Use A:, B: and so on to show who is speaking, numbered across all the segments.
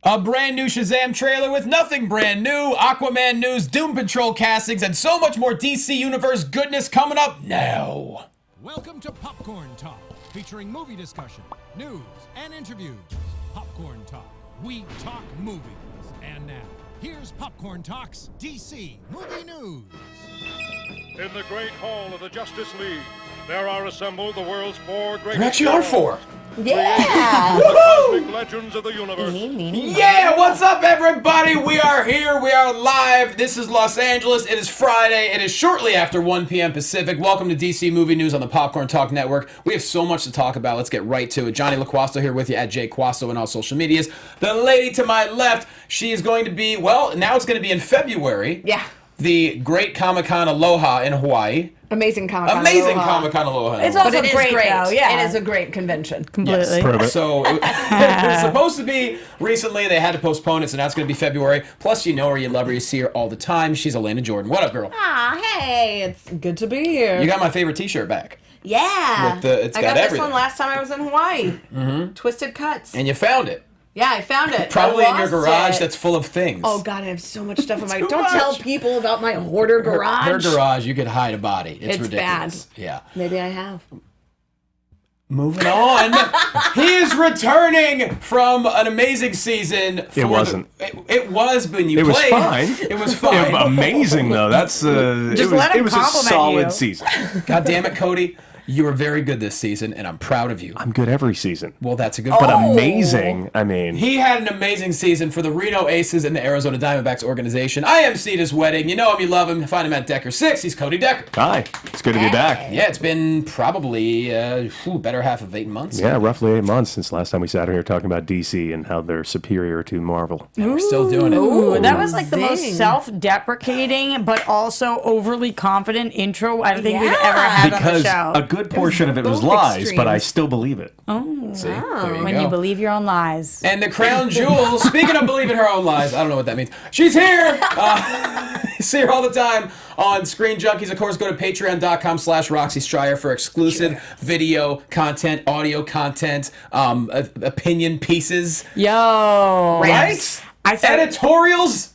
A: A brand new Shazam trailer with nothing brand new, Aquaman news, Doom Patrol castings, and so much more DC Universe goodness coming up now.
B: Welcome to Popcorn Talk, featuring movie discussion, news, and interviews. Popcorn Talk, we talk movies. And now, here's Popcorn Talk's DC Movie News.
C: In the great hall of the Justice League, there are assembled the world's four greatest...
A: There actually are four.
D: Yeah!
C: The cosmic legends of the universe.
A: Yeah, what's up, everybody? We are here. We are live. This is Los Angeles. It is Friday. It is shortly after 1 p.m. Pacific. Welcome to DC Movie News on the Popcorn Talk Network. We have so much to talk about. Let's get right to it. Jonny LoQuasto here with you at JQuasto on all social medias. The lady to my left, she is going to be, well, now it's going to be in February.
D: Yeah.
A: The Great Comic-Con Aloha in Hawaii.
D: Amazing Comic-Con
A: Amazing
D: Aloha.
A: Comic-Con Aloha.
D: It's also
E: But it is
D: great,
E: great.
D: though. Yeah.
E: It is a great convention.
D: Completely.
A: Yes. So it was supposed to be recently. They had to postpone it, so now it's going to be February. Plus, you know her, you love her, you see her all the time. She's Alana Jordan. What up, girl?
D: Aw, hey, it's good to be here.
A: You got my favorite T-shirt back.
D: Yeah.
A: It's
D: I
A: got
D: got this
A: everything.
D: one last time I was in Hawaii. Mm-hmm. Twisted Cuts.
A: And you found it.
D: Yeah, I found it.
A: Probably
D: I
A: in your
D: lost
A: garage
D: it.
A: that's full of things.
D: Oh, God, I have so much stuff in my...
A: Too
D: Don't
A: much.
D: tell people about my hoarder garage.
A: Her garage, you could hide a body. It's ridiculous.
D: bad.
A: Yeah.
D: Maybe I have.
A: Moving on. He is returning from an amazing season.
F: It wasn't.
A: It was when you
F: It was
A: played.
F: fine.
A: It was fine.
F: Amazing though. That's
E: let him
F: it was a
E: compliment
F: solid
E: you.
F: season.
A: God damn it, Cody. You were very good this season, and I'm proud of you.
F: I'm good every season.
A: Well, that's a good
F: But
A: point.
F: amazing. I mean,
A: He had an amazing season for the Reno Aces and the Arizona Diamondbacks organization. I emceed his wedding. You know him, you love him. Find him at Decker 6. He's Cody Decker.
F: hi. It's good to be back.
A: Yeah, it's been probably better half of 8 months.
F: Yeah, roughly 8 months since last time we sat here talking about DC and how they're superior to Marvel.
A: And we're still doing it.
E: Ooh, that was like the most
D: Zing.
E: self-deprecating but also overly confident intro I think we've ever had
F: Because
E: on the
F: a
E: show.
F: good portion of it was
D: both
F: lies, but I
D: extremes.
F: still believe it.
A: See, there you
E: When
A: go.
E: you believe your own lies.
A: And the crown jewel, speaking of believing her own lies, I don't know what that means. She's here! You see her all the time on Screen Junkies. Of course, go to patreon.com/Roxy Striar for exclusive video content, audio content, opinion pieces,
E: Yo.
A: right?
E: I started
A: Editorials.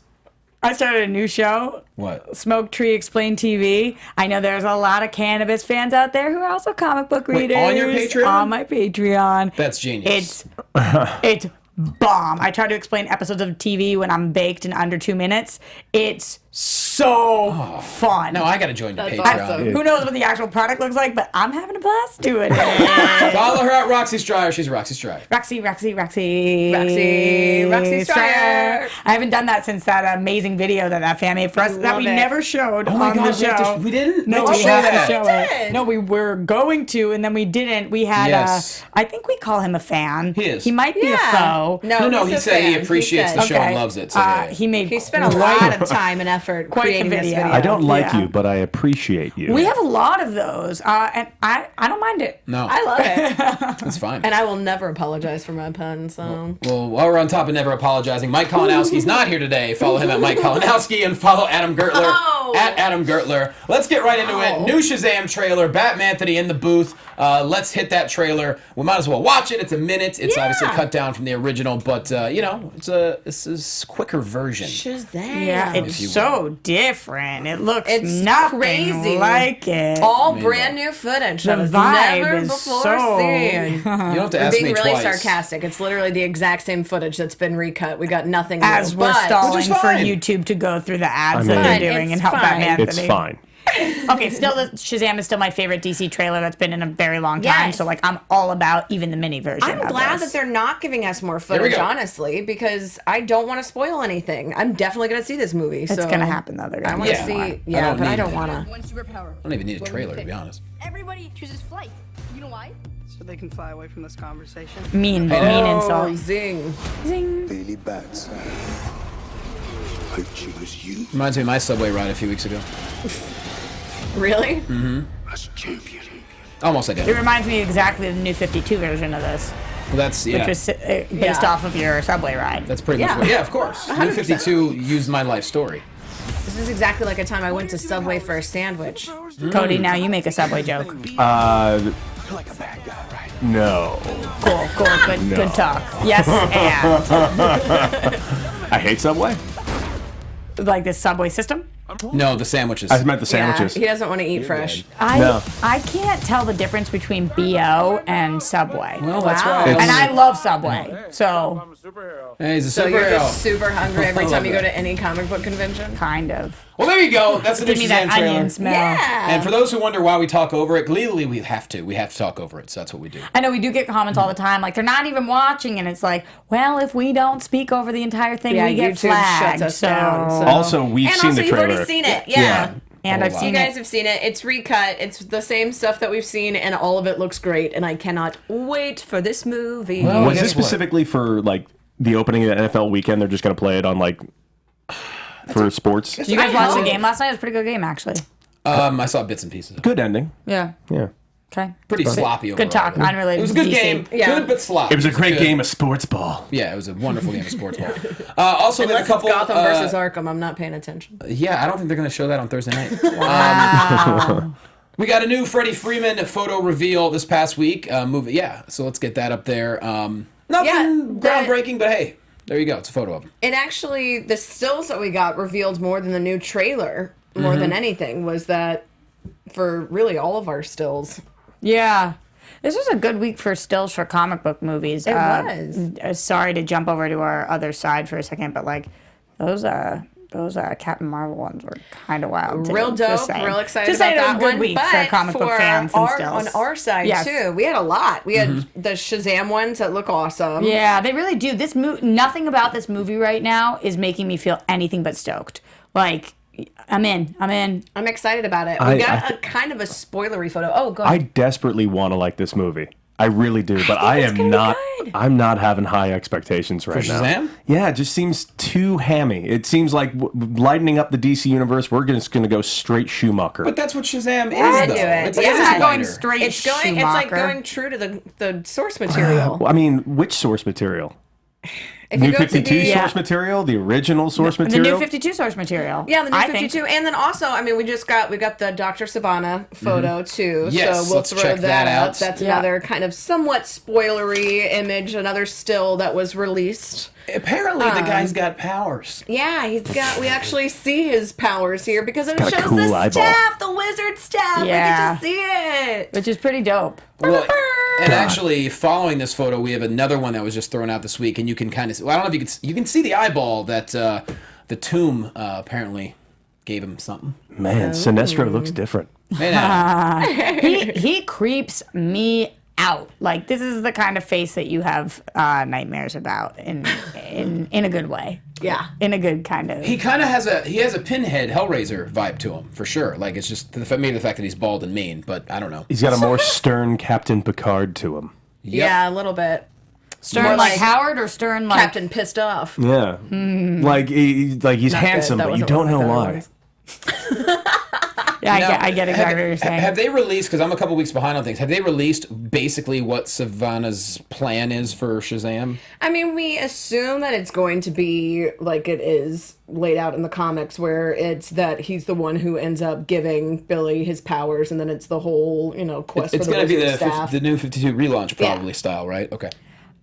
E: a new show.
A: What?
E: Smoke Tree Explain TV. I know there's a lot of cannabis fans out there who are also comic book
A: Wait,
E: readers.
A: on your Patreon?
E: On my Patreon.
A: That's genius.
E: It's bomb. I try to explain episodes of TV when I'm baked in under 2 minutes. It's so fun.
A: No, I gotta join your
D: That's
A: Patreon.
D: awesome.
E: Who knows what the actual product looks like, but I'm having a blast doing it.
A: Follow her at Roxy Striar. She's Roxy Striar.
E: Roxy
D: Striar.
E: I haven't done that since that amazing video that fan made for us that
D: love
E: we
D: it.
E: never showed
A: Oh my
E: on
A: God,
E: the show.
A: we didn't?
E: No,
A: We
E: we
A: have to
E: have to
A: show
E: show
D: that.
E: it. No, we were going to, and then we didn't. We had
A: Yes.
E: I think we call him a fan.
A: He is.
E: He might be a
D: Yeah.
E: foe.
A: No, he
D: he's a
A: said he
D: fan.
A: appreciates the
D: said.
A: show and loves it. So yeah.
E: He made
D: He spent a lot of time and effort
E: Quite the
D: creating this
E: video.
D: video.
F: I don't like
E: Yeah.
F: you, but I appreciate you.
E: We have a lot of those, and I don't mind it.
A: No,
D: I love it.
A: that's fine.
D: And I will never apologize for my pun, so...
A: Well, while we're on top of never apologizing, Mike Kalinowski's not here today. Follow him at Mike Kalinowski and follow Adam Gertler
D: Oh.
A: at Adam Gertler. Let's get right into it. New Shazam trailer. Batman Anthony in the booth. Let's hit that trailer. We might as well watch it. It's a minute. It's obviously cut down from the original, but it's a quicker version.
D: Shazam.
E: Yeah,
A: you
E: it's
A: will.
E: so different. It looks
D: It's
E: nothing
D: crazy.
E: like it.
D: All brand new footage that was
E: vibe
D: never
E: is
D: before
E: so-
D: seen.
A: You don't have to
D: We're
A: ask
D: being
A: me
D: really
A: twice.
D: sarcastic. It's literally the exact same footage that's been recut. We got nothing new.
E: As we're
D: but
E: stalling
A: Which is
E: for
A: fine.
E: YouTube to go through the ads
F: I
E: that
F: mean-
E: they're
D: Fine,
E: doing
D: it's
E: and help
D: fine.
E: Batman Anthony.
F: It's fine.
E: Okay, still, Shazam is still my favorite DC trailer that's been in a very long time.
D: Yes.
E: So, like, I'm all about even the mini version.
D: I'm
E: of
D: glad
E: this.
D: that they're not giving us more
A: we
D: footage,
A: go.
D: honestly, because I don't want to spoil anything. I'm definitely going to see this movie.
E: It's gonna happen though. They're
D: I
E: gonna
D: want to
A: Yeah.
D: see.
A: I don't
D: But I
A: need-
D: don't want to.
G: One superpower.
A: I don't even need a trailer, to be honest.
G: Everybody chooses flight. You know why?
H: So they can fly away from this conversation.
E: mean
D: Oh,
E: insult.
D: zing.
I: Daily bats. I choose you
A: Reminds me of my subway ride a few weeks ago.
D: Really?
I: as champion.
A: Almost
E: It
A: identical.
E: reminds me exactly of the new 52 version of this,
A: Well, that's yeah.
E: which was based
D: Yeah.
E: off of your subway ride.
A: That's pretty
D: Yeah.
A: much what. Yeah, of course. New
D: 100%.
A: 52 used my life story.
D: This is exactly like a time I went to Subway for a sandwich.
E: Cody, now you make a subway joke.
I: Like a bad guy, right?
F: No.
E: Cool. Good talk. Yes, and
F: I hate Subway.
E: like this Subway system.
A: No, the sandwiches.
F: I meant the sandwiches.
D: He doesn't want to eat fresh.
E: I can't tell the difference between BO and Subway.
A: Well, that's why.
E: And I love Subway, so
A: Hey, he's a
D: So you're
A: superhero.
D: just super hungry every
A: I
D: time you
A: love
D: go to any comic book convention?
E: kind of.
A: Well, there you go. That's the new
E: Give me that
A: Shazam trailer.
E: onion smell.
D: Yeah.
A: And for those who wonder why we talk over it, legally we have to. We have to talk over it, so that's what we do.
E: I know we do get comments all the time, like they're not even watching, and it's like, well, if we don't speak over the entire thing, we get
D: YouTube
E: flagged.
D: shuts us
E: so.
D: down. So.
F: Also, we've
D: And
F: seen
D: also,
F: the
D: you've
F: trailer.
D: already seen it. Yeah.
E: And I've
A: lot.
E: seen
D: You guys
E: it.
D: have seen it. It's recut. It's the same stuff that we've seen, and all of it looks great. And I cannot wait for this movie.
A: Well,
F: Was
A: guess
F: this
A: what?
F: specifically for like the opening of the NFL weekend? They're just going to play it on like for sports.
E: Did you guys watch the game last night? It was a pretty good game, actually.
A: I saw bits and pieces.
F: Good ending.
E: Yeah.
F: Yeah.
E: Okay.
A: Pretty sloppy overall.
E: Good talk. Unrelated
A: It was a
E: to
A: good
E: DC.
A: game.
D: Yeah.
A: Good, but sloppy.
F: It was a great
A: good.
F: game of sports ball.
A: Yeah, it was a wonderful game of sports ball. Also, we have a
D: Unless it's
A: couple.
D: Gotham versus Arkham, I'm not paying attention.
A: Yeah, I don't think they're going to show that on Thursday night. We got a new Freddie Freeman photo reveal this past week. Movie, yeah. So let's get that up there. Nothing groundbreaking, but hey, there you go. It's a photo of him.
D: And actually, the stills that we got revealed more than the new trailer, more than anything, was that for really all of our stills.
E: Yeah. This was a good week for stills for comic book movies.
D: It was.
E: Sorry to jump over to our other side for a second, but like those Captain Marvel ones were kind of wild too.
D: Real
E: Just
D: dope.
E: saying.
D: Real excited
E: Just
D: about
E: saying it was
D: that
E: a good
D: one.
E: week
D: But
E: for comic book fans and stills.
D: on our side
E: Yes.
D: too, we had a lot. We had the Shazam ones that look awesome.
E: Yeah, they really do. This nothing about this movie right now is making me feel anything but stoked. Like, I'm in.
D: I'm excited about it. We got a kind of a spoilery photo. Oh, go
F: I
D: ahead.
F: desperately want to like this movie. I really do, but I
D: it's
F: am
D: gonna be
F: not.
D: good.
F: I'm not having high expectations right
A: For
F: now.
A: Shazam?
F: Yeah, it just seems too hammy. It seems like lightening up the DC universe. We're just going to go straight Schumacher.
A: But that's what Shazam is,
D: I
A: though.
D: do it.
A: It's
D: Yeah.
E: It's
A: a
E: not going
A: lighter.
E: straight
D: It's going. It's like going true to the source material.
F: I mean, which source material?
D: If you
F: New
D: go to
F: 52
D: the
F: source material, the original source
E: The
F: material.
E: new 52 source material.
D: Yeah, the new
E: I
D: 52,
E: think.
D: and then also, I mean, we got the Dr. Savannah photo too.
A: Yes,
D: so we'll
A: let's
D: throw
A: check that out.
D: That's
E: Yeah.
D: another kind of somewhat spoilery image, another still that was released.
A: Apparently, the guy's got powers.
D: Yeah, we actually see his powers here because it
F: got a
D: shows
F: cool
D: the
F: eyeball.
D: staff, the wizard staff.
E: Yeah.
D: We get to see it.
E: Which is pretty dope.
A: Well, and actually, following this photo, we have another one that was just thrown out this week, and you can kind of, well, I don't know if you can see the eyeball that the tomb apparently gave him something.
F: Man, Sinestro looks different.
A: Hey, now.
E: He creeps me out. Like, this is the kind of face that you have nightmares about in a good way.
D: Yeah.
E: In a good kind of.
A: He kind of has a Pinhead Hellraiser vibe to him, for sure. Like, it's just maybe the fact that he's bald and mean, but I don't know.
F: He's got a more stern Captain Picard to him.
D: Yeah, a little bit.
E: Stern
D: More
E: like
D: like
E: Howard or Stern like.
D: Captain pissed off.
F: Yeah, like he's
D: Not good.
F: handsome,
D: That
F: but you
D: wasn't
F: don't
D: one
F: know
D: of my
F: why.
D: ones.
E: Yeah,
A: Now,
E: I get exactly what you're saying.
A: Have they released, because I'm a couple weeks behind on things, have they released basically what Savannah's plan is for Shazam?
D: I mean, we assume that it's going to be like it is laid out in the comics, where it's that he's the one who ends up giving Billy his powers, and then it's the whole, quest
A: It's
D: for the
A: going to be
D: wizard
A: the
D: staff.
A: the new 52 relaunch, probably,
D: Yeah.
A: style, right? Okay.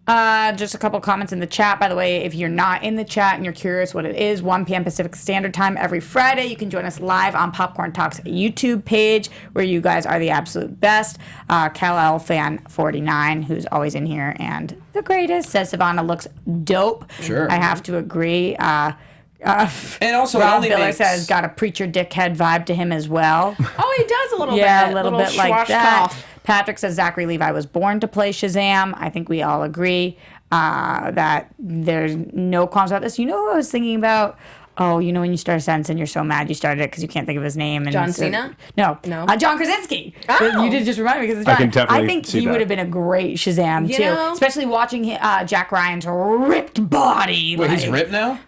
E: Just a couple comments in the chat. By the way, if you're not in the chat and you're curious what it is, 1 p.m. Pacific Standard Time every Friday. You can join us live on Popcorn Talk's YouTube page, where you guys are the absolute best. Kal-El Fan 49, who's always in here and the greatest, says Savannah looks dope.
A: Sure.
E: I have to agree.
A: And also, it
E: Rob
A: only
E: Miller
A: makes...
E: says got a preacher dickhead vibe to him as well.
D: Oh, he does a little
E: Yeah,
D: bit.
E: a little bit like that.
D: Schwarzkopf.
E: Patrick says Zachary Levi was born to play Shazam. I think we all agree that there's no qualms about this. You know who I was thinking about? Oh, when you start a sentence and you're so mad you started it because you can't think of his name. And
D: John Cena?
E: No.
D: No.
E: John Krasinski.
D: Oh.
E: You did just remind me because it's
F: I
E: John.
F: can definitely
E: think
F: see
E: he
F: that.
E: would have been a great Shazam,
D: You
E: too.
D: know?
E: Especially watching Jack Ryan's ripped body.
A: Wait, he's
E: like-
A: ripped now?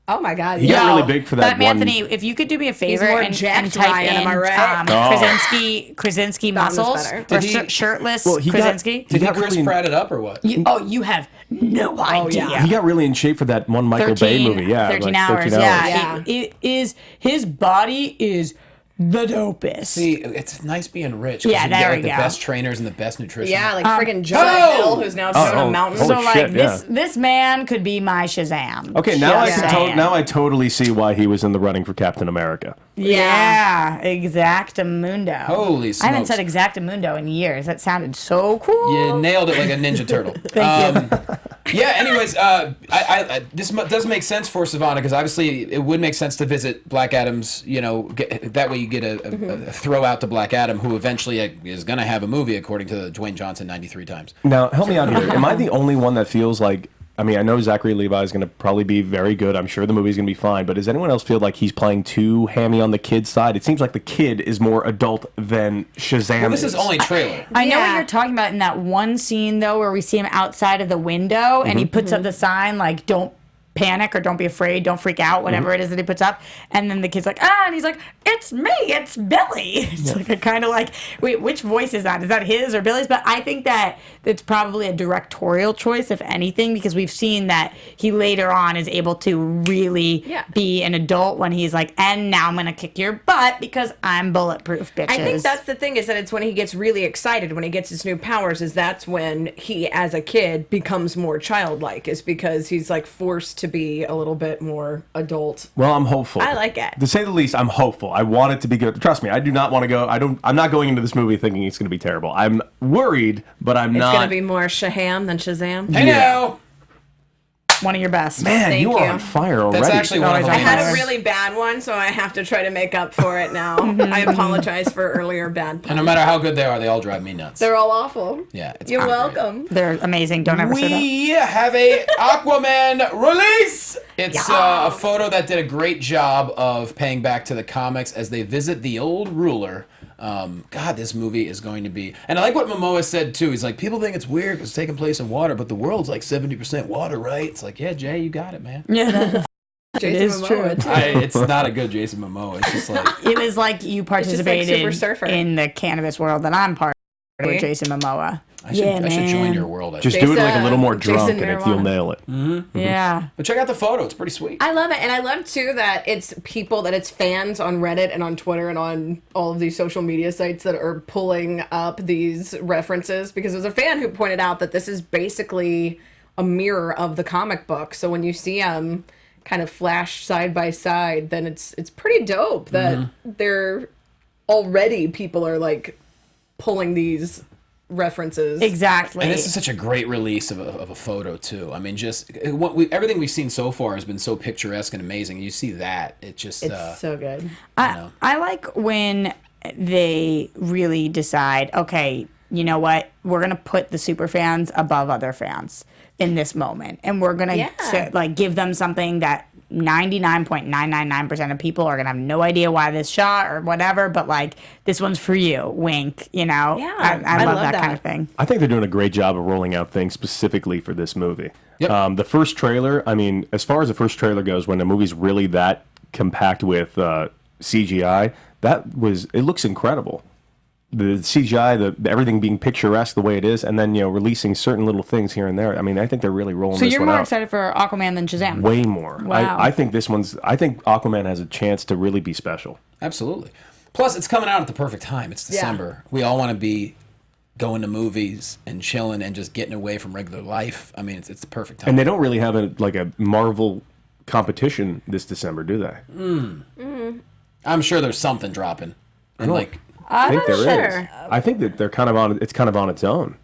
D: Oh my God.
F: He
D: yeah.
F: got really big for that one.
E: Anthony, if you could do me a favor
D: more
E: and
D: jacked
E: type
D: Ryan,
E: in
D: am I right?
E: Krasinski
D: That was
E: muscles
D: better.
E: or
A: Did he-
E: shirtless
F: Well, he got-
E: Krasinski.
A: Did he
F: got
A: Chris
F: really-
A: Pratt it up or what?
E: You have no idea.
D: yeah.
F: He got really in shape for that one Michael Bay movie. Yeah,
E: 13
F: like
E: hours.
F: 13
E: Yeah,
D: Yeah.
E: It is his body is the dopest.
A: See, it's nice being rich. 'Cause
E: Yeah,
A: you get,
E: there
A: like,
E: we
A: the
E: go.
A: best trainers and the best nutrition.
D: Yeah, like friggin' Jonah Hill, who's now doing a mountain.
F: Holy
E: So like
F: shit,
E: this man could be my Shazam.
F: Okay, now I
E: Just
F: can
E: saying.
F: now I totally see why he was in the running for Captain America.
E: Yeah, Exactamundo.
A: Holy
E: I haven't
A: smokes.
E: said Exactamundo in years. That sounded so cool.
A: You nailed it like a Ninja Turtle.
E: Thank you.
A: Yeah. Anyways, this does make sense for Savannah because obviously it would make sense to visit Black Adam's. That way you get a throw out to Black Adam, who eventually is going to have a movie according to Dwayne Johnson 93 times.
F: Now, help me out here. Am I the only one that feels like? I mean, I know Zachary Levi is going to probably be very good. I'm sure the movie's going to be fine. But does anyone else feel like he's playing too hammy on the kid's side? It seems like the kid is more adult than Shazam.
A: Well, this is only trailer.
E: I know what
D: Yeah.
E: you're talking about in that one scene though, where we see him outside of the window and he puts up the sign like "Don't panic" or "Don't be afraid, don't freak out," whatever it is that he puts up, and then the kid's like, and he's like, "It's me, it's Billy." It's like a kind of like, wait, which voice is that? Is that his or Billy's? But I think that it's probably a directorial choice, if anything, because we've seen that he later on is able to really be an adult when he's like, and now I'm gonna kick your butt because I'm bulletproof, bitches.
D: I think that's the thing, is that it's when he gets really excited, when he gets his new powers, is that's when he, as a kid, becomes more childlike, is because he's like forced to be a little bit more adult.
F: Well, I'm hopeful.
D: I like it.
F: To say the least, I'm hopeful. I want it to be good. Trust me, I do not want to go. I'm not going into this movie thinking it's going to be terrible. I'm worried, but I'm not.
D: It's going to be more Shaham than Shazam.
A: Hey now.
E: one of your best.
F: Man,
D: Thank
F: you are
D: you.
F: on fire already.
A: That's actually one of the
D: I had a
A: ones.
D: really bad one, so I have to try to make up for it now. I apologize for earlier bad
A: And
D: puns.
A: no matter how good they are, they all drive me nuts.
D: They're all awful.
A: Yeah, it's
D: You're
A: great.
D: welcome.
E: They're amazing. Don't ever say that.
A: We have a Aquaman release. It's a photo that did a great job of paying back to the comics as they visit the old ruler. God, this movie is going to be... And I like what Momoa said, too. He's like, people think it's weird because it's taking place in water, but the world's like 70% water, right? It's like, yeah, Jay, you got it, man.
E: Yeah,
D: Jason
E: is true.
D: Momoa, too.
A: It's not a good Jason Momoa. It's just like...
E: it was like you
D: just like
E: participated
D: Super Surfer.
E: in the cannabis world that I'm part of with Jason Momoa.
A: I should join your world.
F: Just do it like a little more
D: Jason
F: drunk, and you'll
D: Marijuana.
F: nail it.
E: Yeah.
A: But check out the photo. It's pretty sweet.
D: I love it. And I love, too, that it's people, that it's fans on Reddit and on Twitter and on all of these social media sites that are pulling up these references. Because there's a fan who pointed out that this is basically a mirror of the comic book. So when you see them kind of flash side by side, then it's pretty dope that they're already, people are like pulling these references.
E: Exactly.
A: And this is such a great release of a photo, too. I mean, just everything we've seen so far has been so picturesque and amazing. And you see that. It just...
D: It's so good.
E: I like when they really decide, okay, you know what? We're going to put the super fans above other fans in this moment. And we're going to like give them something that 99.999% of people are going to have no idea why this shot or whatever, but like, this one's for you, wink, you know?
D: Yeah,
E: I love that kind of thing.
F: I think they're doing a great job of rolling out things specifically for this movie.
A: Yep.
F: The first trailer, I mean, as far as the first trailer goes, when a movie's really that compact with CGI, it looks incredible. The CGI, everything being picturesque the way it is, and then, releasing certain little things here and there. I mean, I think they're really rolling
E: So
F: this
E: you're
F: one
E: more
F: out.
E: excited for Aquaman than Shazam?
F: Way more.
E: Wow.
F: I think Aquaman has a chance to really be special.
A: Absolutely. Plus, it's coming out at the perfect time. It's December. We all want to be going to movies and chilling and just getting away from regular life. I mean, it's the perfect time.
F: And they don't really have a Marvel competition this December, do they?
A: I'm sure there's something dropping. And like,
F: I think there is.
D: sure.
F: I think that they're kind of on its own.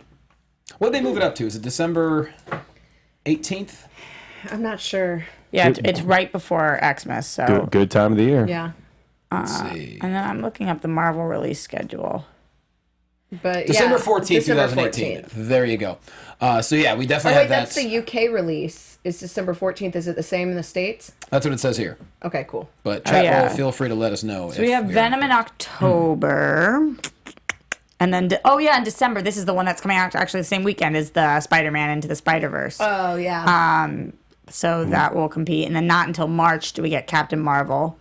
A: what did they move it up to? Is it December 18th?
D: I'm not sure.
E: Yeah, it's right before Xmas, so.
F: Good time of the year.
D: Yeah.
A: Let's see.
E: And then I'm looking up the Marvel release schedule.
D: But
A: December
D: yeah,
A: 14th,
D: December
A: 2018.
D: 14th.
A: There you go. So yeah, we
D: Oh,
A: definitely
D: wait,
A: have that.
D: that's the UK release. Is December 14th. Is it the same in the States?
A: That's what it says here.
D: Okay, cool.
A: But chat
E: yeah.
A: roll, feel free to let us know.
E: So we have Venom in October. And then, in December, this is the one that's coming out actually the same weekend as the Spider-Man Into the Spider-Verse.
D: Oh, yeah.
E: So that will compete. And then not until March do we get Captain Marvel.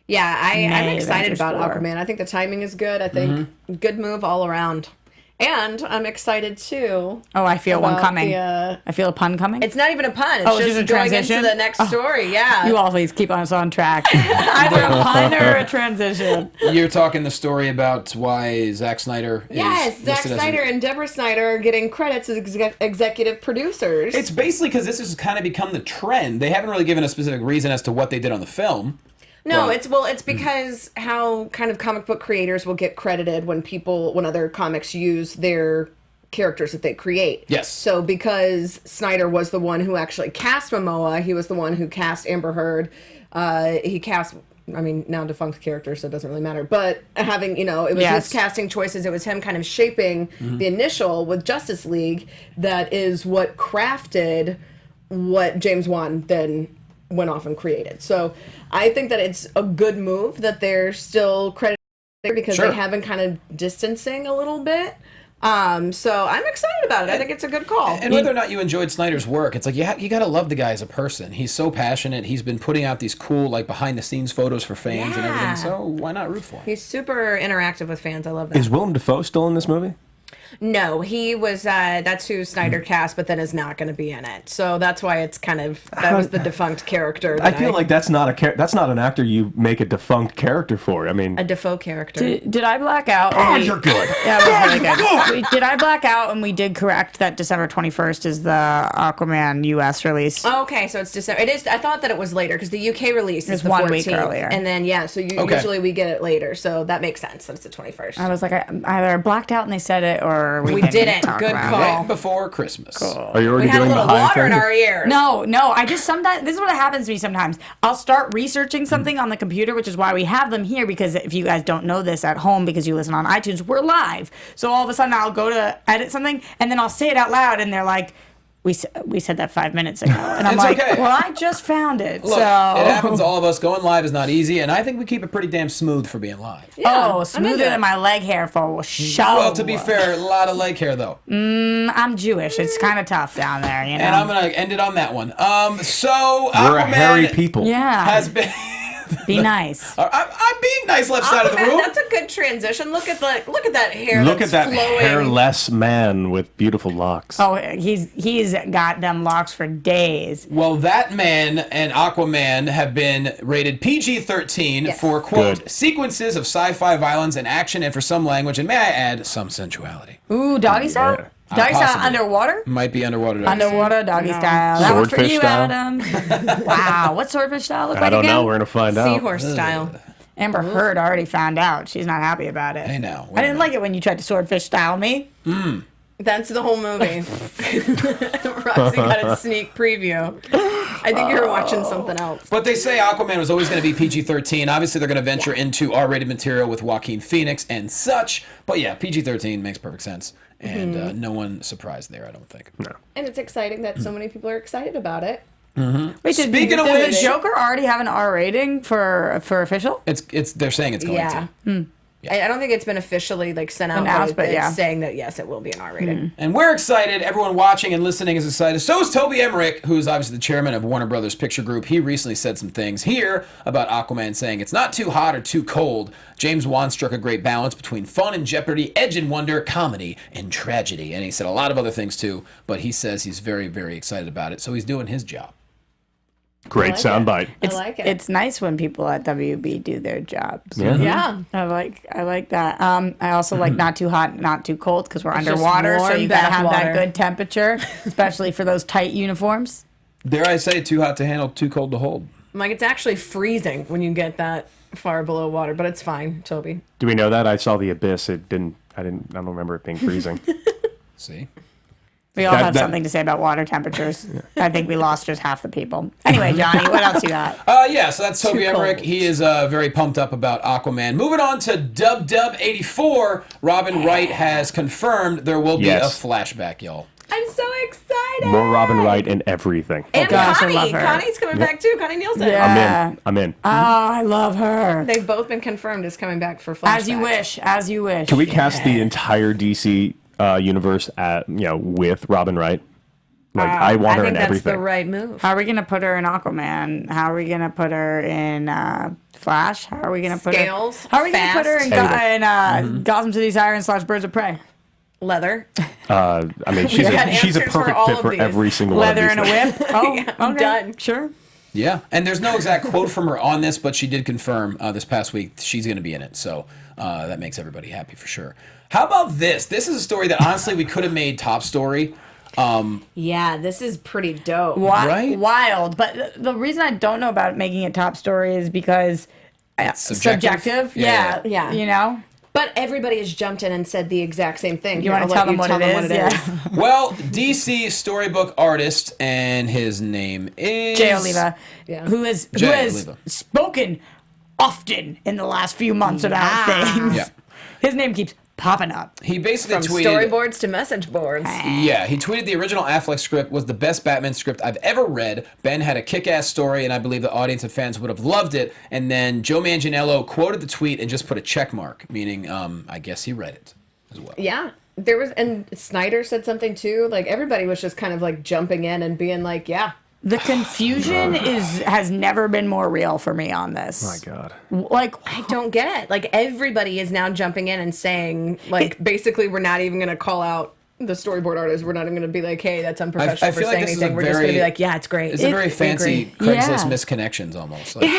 D: Yeah, I'm
E: May
D: excited
E: Avengers
D: about
E: 4.
D: Aquaman. I think the timing is good. I think good move all around. And I'm excited too.
E: Oh, I feel one
D: about
E: coming.
D: the,
E: I feel a pun coming.
D: It's not even a pun. It's
E: Oh, it's
D: just
E: just a
D: going
E: transition?
D: into the next story. Yeah.
E: You always keep us on track. Either a pun or a transition.
A: You're talking the story about why Zack Snyder is
D: Yes, Zack
A: listed as
D: Snyder and Deborah Snyder are getting credits as executive producers.
A: It's basically because this has kind of become the trend. They haven't really given a specific reason as to what they did on the film.
D: No,
A: Well,
D: it's because how kind of comic book creators will get credited when other comics use their characters that they create.
A: Yes.
D: So because Snyder was the one who actually cast Momoa, he was the one who cast Amber Heard. He cast, now defunct characters, so it doesn't really matter. But having, it was his casting choices. It was him kind of shaping the initial with Justice League. That is what crafted what James Wan then went off and created. So I think that it's a good move that they're still credited because
A: Sure.
D: they have been kind of distancing a little bit. So I'm excited about it. I think it's a good call.
A: And whether or not you enjoyed Snyder's work, it's like you gotta love the guy as a person. He's so passionate. He's been putting out these cool behind the scenes photos for fans and everything. So why not root for him?
D: He's super interactive with fans. I love that.
F: Is Willem Dafoe still in this movie?
D: No, he was. That's who Snyder cast, but then is not going to be in it. So that's why it's kind of that was the defunct character.
F: I feel like that's not that's not an actor you make a defunct character for. I mean,
D: a Defoe character.
E: Did I black out?
F: you're good.
E: Yeah, it was really good. Did I black out and we did correct that December 21st is the Aquaman US release?
D: Okay, so it's December. It is. I thought that it was later because the UK release is the
E: 1
D: 14th,
E: week earlier.
D: and then so usually we get it later. So that makes sense. That it's the 21st.
E: I was like, I either blacked out and they said it or
D: We didn't.
E: talk
D: Good
E: about
D: call.
E: it.
A: Right before Christmas.
F: Are you already
D: We had a
F: doing
D: little
F: behind
D: water in
F: thing?
D: our ears.
E: No, I just sometimes, this is what happens to me sometimes. I'll start researching something on the computer, which is why we have them here, because if you guys don't know this at home, because you listen on iTunes, we're live. So all of a sudden I'll go to edit something, and then I'll say it out loud, and they're like, we said that 5 minutes ago. And I'm
A: It's
E: like,
A: okay.
E: well, I just found it.
A: Look,
E: so.
A: it happens to all of us. Going live is not easy, and I think we keep it pretty damn smooth for being live.
E: Oh, smoother than my leg hair for sure.
A: Well, to be fair, a lot of leg hair though.
E: I'm Jewish. It's kind of tough down there, you know.
A: And I'm gonna end it on that one. So
F: We're a
A: Aquaman
F: hairy people.
E: Yeah.
A: has been.
E: Be nice.
A: I'm being nice left side of the
D: Aquaman,
A: room.
D: that's a good transition. Look at that hair.
F: Look
D: that's
F: at that
D: flowing.
F: hairless man with beautiful locks.
E: Oh, he's got them locks for days.
A: Well, that man and Aquaman have been rated PG-13
D: Yes.
A: for, quote,
F: Good.
A: sequences of sci-fi violence and action, and for some language, and may I add, some sensuality.
E: Ooh, doggy style?
F: Yeah.
E: Doggy style
A: Possibly.
E: underwater?
A: Might be underwater. doggy.
E: Underwater doggy style. That one's for
F: Swordfish
E: you,
F: style?
E: Adam. Wow, what's swordfish style look
F: I
E: like
F: don't
E: again?
F: know. We're gonna find out.
D: Seahorse style.
E: Amber Heard already found out. She's not happy about it.
A: Hey, now, wait
E: I
A: a
E: didn't
A: minute.
E: like it when you tried to swordfish style me.
D: That's the whole movie. Roxy got a sneak preview. I think you were watching something else.
A: But they say Aquaman was always going to be PG-13. Obviously, they're going to venture into R-rated material with Joaquin Phoenix and such. But yeah, PG-13 makes perfect sense. And no one surprised there, I don't think. No.
D: And it's exciting that so many people are excited about it.
E: Wait,
A: Speaking of
E: does
A: which-
E: the Joker already have an R rating for official?
A: It's they're saying it's going
D: Yeah.
A: to.
D: I don't think it's been officially sent out,
E: Announced, but
D: it's
E: yeah.
D: saying that yes, it will be an R rated.
A: And we're excited. Everyone watching and listening is excited. So is Toby Emmerich, who's obviously the chairman of Warner Brothers Picture Group. He recently said some things here about Aquaman, saying it's not too hot or too cold. James Wan struck a great balance between fun and jeopardy, edge and wonder, comedy and tragedy. And he said a lot of other things too, but he says he's very, very excited about it. So he's doing his job.
F: Great
D: like
F: soundbite.
D: I like it.
E: It's nice when people at WB do their jobs.
F: Yeah.
D: Yeah.
E: I like that. I also like not too hot, not too cold because we're
D: just
E: underwater, so
D: warm
E: you gotta
D: bath
E: have
D: water.
E: that good temperature, especially for those tight uniforms.
A: Dare I say, too hot to handle, too cold to hold.
D: Like it's actually freezing when you get that far below water, but it's fine, Toby.
F: Do we know that? I saw the abyss. I don't remember it being freezing.
A: See?
E: We all have something to say about water temperatures. I think we lost just half the people. Anyway, Johnny, what else you got?
A: Yeah, so that's Toby
D: Too
A: Emmerich.
D: cold.
A: He is very pumped up about Aquaman. Moving on to WW84, Robin Wright has confirmed there will be
F: Yes.
A: a flashback, y'all.
D: I'm so excited.
F: More Robin Wright and everything.
D: And
E: gosh, I
D: Connie.
E: love her.
D: Connie's coming back too. Connie Nielsen.
E: Yeah.
F: I'm in.
E: Oh, I love her.
D: They've both been confirmed as coming back for flashbacks.
E: As you wish. As you wish.
F: Can we cast the entire DC universe with Robin Wright? Like I want
D: I
F: her
D: think
F: in
D: that's
F: everything.
D: the right move.
E: How are we gonna put her in Aquaman? How are we gonna put her in Flash? How are we gonna put
D: Scales,
E: her? How are we gonna put her in,
F: fast.
E: Gotham City Sirens / Birds of Prey?
D: Leather.
F: I mean, she's
D: got
F: a
D: answers for
F: perfect
D: all
F: fit
D: of
F: for
D: these.
F: every single
E: Leather
F: one
E: and
F: of
E: a
F: these
E: whip. Oh, okay.
D: Done.
E: Sure.
A: Yeah, and there's no exact quote from her on this, but she did confirm this past week she's going to be in it. So that makes everybody happy for sure. How about this? This is a story that honestly we could have made top story.
D: Yeah, this is pretty dope.
A: Right?
E: Wild. But the reason I don't know about making it top story is because subjective.
A: Yeah.
D: Yeah.
E: You know?
D: But everybody has jumped in and said the exact same thing.
E: You want to tell them what it is? Yeah.
A: Well, DC storybook artist, and his name is
E: Jay Oliva,
D: Yeah.
E: who has
A: Oliva.
E: spoken often in the last few months about things.
A: Yeah.
E: His name keeps popping up.
A: He basically
D: From
A: tweeted.
D: storyboards to message boards.
A: Yeah, he tweeted the original Affleck script was the best Batman script I've ever read. Ben had a kick-ass story, and I believe the audience and fans would have loved it. And then Joe Manganiello quoted the tweet and just put a check mark, meaning I guess he read it as well.
D: Yeah. There was, and Snyder said something too. Like, everybody was just kind of like jumping in and being like, yeah.
E: The confusion has never been more real for me on this.
F: My God.
E: Like,
D: I don't get it. Like, everybody is now jumping in and saying, like, basically, we're not even going to call out the storyboard artist. We're not even going to be like, hey, that's unprofessional
A: I
D: for
A: feel like
D: saying
A: this is
D: anything.
A: a
D: We're just going to
A: very-
D: be like, yeah, it's great.
A: It's a very
D: We
A: fancy
D: agree.
A: Craigslist
E: Yeah.
A: misconnections almost. Like,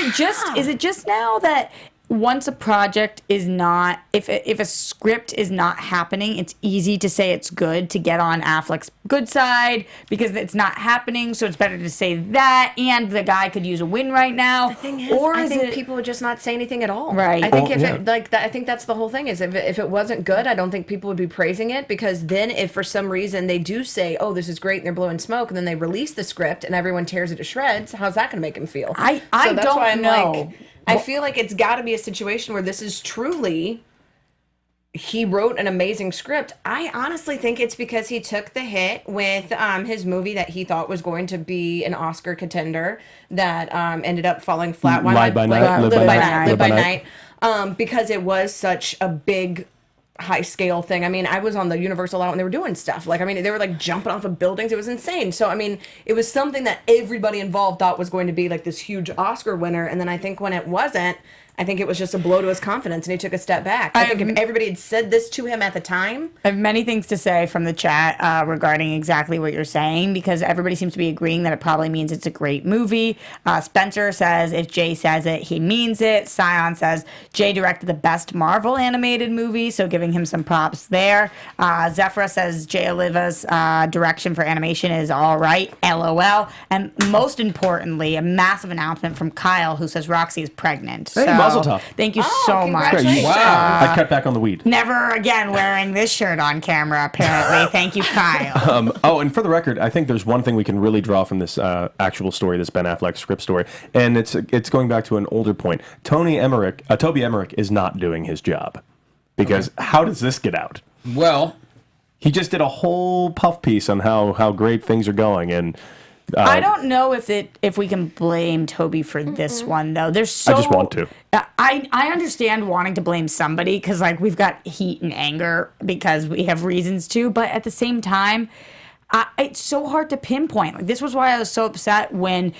E: is it just now that once a project is not, if a script is not happening, it's easy to say it's good to get on Affleck's good side because it's not happening, so it's better to say that, and the guy could use a win right now.
D: The thing is,
E: or
D: I
E: is
D: think
E: it,
D: people would just not say anything at all.
E: Right.
D: I think
F: Well,
D: if
F: yeah.
D: it like that, I think that's the whole thing. Is if it wasn't good, I don't think people would be praising it, because then if for some reason they do say, oh, this is great, and they're blowing smoke, and then they release the script and everyone tears it to shreds, how's that going to make them feel?
E: I
D: so that's
E: don't
D: why I'm
E: know.
D: like, I feel like it's got to be a situation where this is truly. He wrote an amazing script. I honestly think it's because he took the hit with his movie that he thought was going to be an Oscar contender that ended up falling flat.
F: Live by Night,
D: Live by Night. Because it was such a big high scale thing. I mean, I was on the Universal lot when they were doing stuff. Like, I mean, they were like jumping off of buildings. It was insane. So, I mean, it was something that everybody involved thought was going to be like this huge Oscar winner. And then I think when it wasn't, I think it was just a blow to his confidence and he took a step back. I think if everybody had said this to him at the time.
E: I have many things to say from the chat regarding exactly what you're saying, because everybody seems to be agreeing that it probably means it's a great movie. Spencer says if Jay says it, he means it. Scion says Jay directed the best Marvel animated movie, so giving him some props there. Zephyra says Jay Oliva's direction for animation is all right, LOL. And most importantly, a massive announcement from Kyle, who says Roxy is pregnant.
F: Hey, Mazel tov.
E: Thank you so much.
D: congratulations.
A: Wow.
F: I cut back on the weed.
E: Never again wearing this shirt on camera, apparently. Thank you, Kyle.
F: And for the record, I think there's one thing we can really draw from this actual story, this Ben Affleck script story, and it's going back to an older point. Toby Emmerich is not doing his job, because how does this get out?
A: well,
F: He just did a whole puff piece on how great things are going, and
E: I don't know if we can blame Toby for this one though. There's so
F: I just want to.
E: I understand wanting to blame somebody because like we've got heat and anger because we have reasons to, but at the same time, it's so hard to pinpoint. Like this was why I was so upset when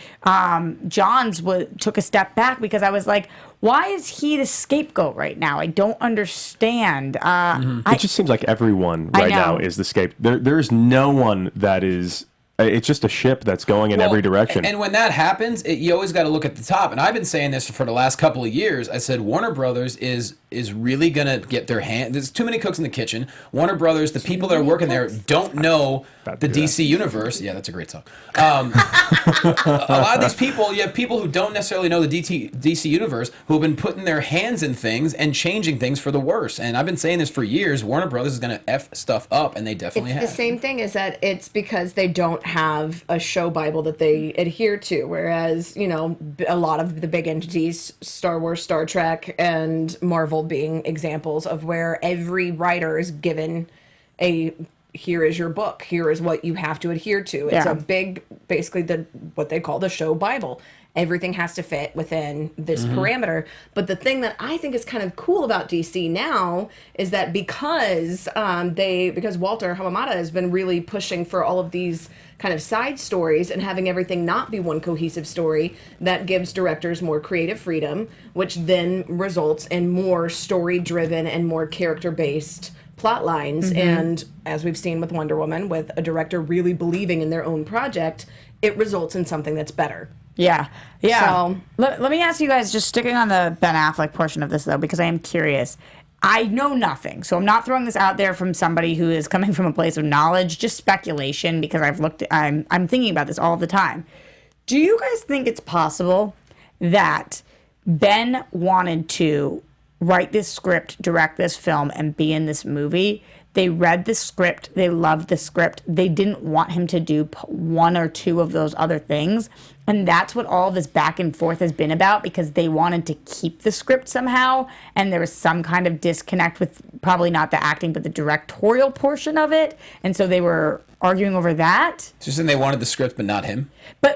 E: Johns took a step back, because I was like, why is he the scapegoat right now? I don't understand.
F: It just seems like everyone
E: I
F: right now
E: know.
F: is the scapegoat. There's no one that is. It's just a ship that's going in every direction.
A: And when that happens, you always got to look at the top. And I've been saying this for the last couple of years. I said Warner Brothers is really going to get their hand. There's too many cooks in the kitchen. Warner Brothers, the people that are working there don't know the DC universe. Yeah, that's a great song. A lot of these people, you have people who don't necessarily know the DC universe who have been putting their hands in things and changing things for the worse. And I've been saying this for years. Warner Brothers is going to F stuff up, and they definitely
D: It's
A: have.
D: the same thing, is that it's because they don't have a show Bible that they adhere to. Whereas, you know, a lot of the big entities, Star Wars, Star Trek, and Marvel being examples of where every writer is given here is your book, here is what you have to adhere to. It's
E: Yeah.
D: a big, basically what they call the show Bible. Everything has to fit within this parameter. But the thing that I think is kind of cool about DC now is that because Walter Hamamata has been really pushing for all of these kind of side stories and having everything not be one cohesive story, that gives directors more creative freedom, which then results in more story-driven and more character-based plot lines. And as we've seen with Wonder Woman, with a director really believing in their own project, it results in something that's better.
E: Yeah.
D: So,
E: Let me ask you guys, just sticking on the Ben Affleck portion of this, though, because I am curious. I know nothing, so I'm not throwing this out there from somebody who is coming from a place of knowledge, just speculation, because I'm thinking about this all the time. Do you guys think it's possible that Ben wanted to write this script, direct this film, and be in this movie? They read the script. They loved the script. They didn't want him to do one or two of those other things. And that's what all this back and forth has been about, because they wanted to keep the script somehow. And there was some kind of disconnect with probably not the acting, but the directorial portion of it. And so they were arguing over that.
A: Just saying they wanted the script, but not him.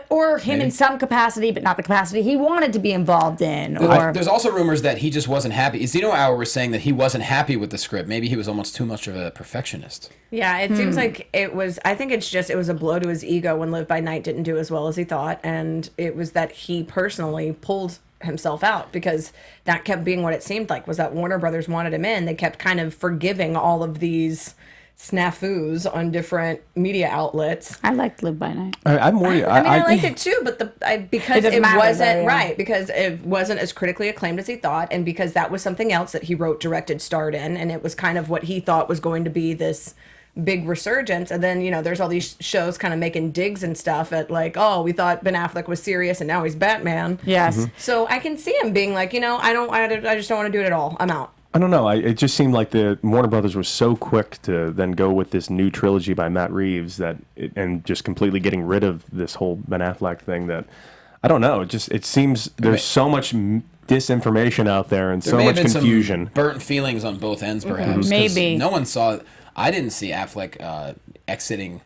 E: Or him in some capacity, but not the capacity he wanted to be involved in. Or
A: There's also rumors that he just wasn't happy. Zeno Hour was saying that he wasn't happy with the script. Maybe he was almost too much of a perfectionist.
D: yeah, it seems like it was, I think it was a blow to his ego when Live by Night didn't do as well as he thought. And it was that he personally pulled himself out, because that kept being what it seemed like, was that Warner Brothers wanted him in. They kept kind of forgiving all of these snafus on different media outlets.
E: I liked Live by Night.
F: I'm worried.
D: I liked it too, but because it wasn't
E: right,
D: because it wasn't as critically acclaimed as he thought, and because that was something else that he wrote, directed, starred in, and it was kind of what he thought was going to be this big resurgence. And then, there's all these shows kind of making digs and stuff at like, oh, we thought Ben Affleck was serious and now he's Batman.
E: Yes.
D: So I can see him being like, I just don't want to do it at all. I'm out.
F: I don't know. It just seemed like the Warner Brothers was so quick to then go with this new trilogy by Matt Reeves and just completely getting rid of this whole Ben Affleck thing that, I don't know. It seems there's so much disinformation out there and so much confusion.
A: Some burnt feelings on both ends, perhaps. 'cause
E: Maybe.
A: no one saw it. I didn't see Affleck exiting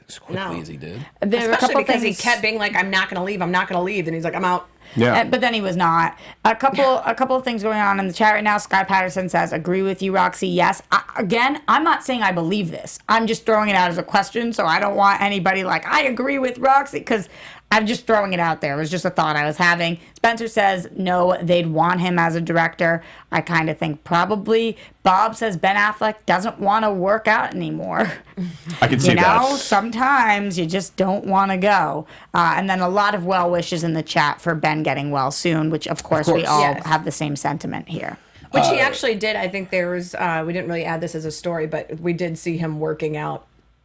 A: as quickly as he did.
E: There were a
D: Especially
E: couple
D: because
E: things,
D: he kept being like, I'm not going to leave. I'm not going to leave. And he's like, I'm out.
F: Yeah.
E: But then he was not. A couple of things going on in the chat right now. Sky Patterson says, agree with you, Roxy. Yes. Again, I'm not saying I believe this. I'm just throwing it out as a question, so I don't want anybody like, I agree with Roxy, because I'm just throwing it out there. It was just a thought I was having. Spencer says, no, they'd want him as a director. I kind of think probably. Bob says Ben Affleck doesn't want to work out anymore.
F: I can see that.
E: Sometimes you just don't want to go. And then a lot of well wishes in the chat for Ben getting well soon, which of course. We all have the same sentiment here.
D: Which he actually did. I think there was, we didn't really add this as a story, but we did see him working out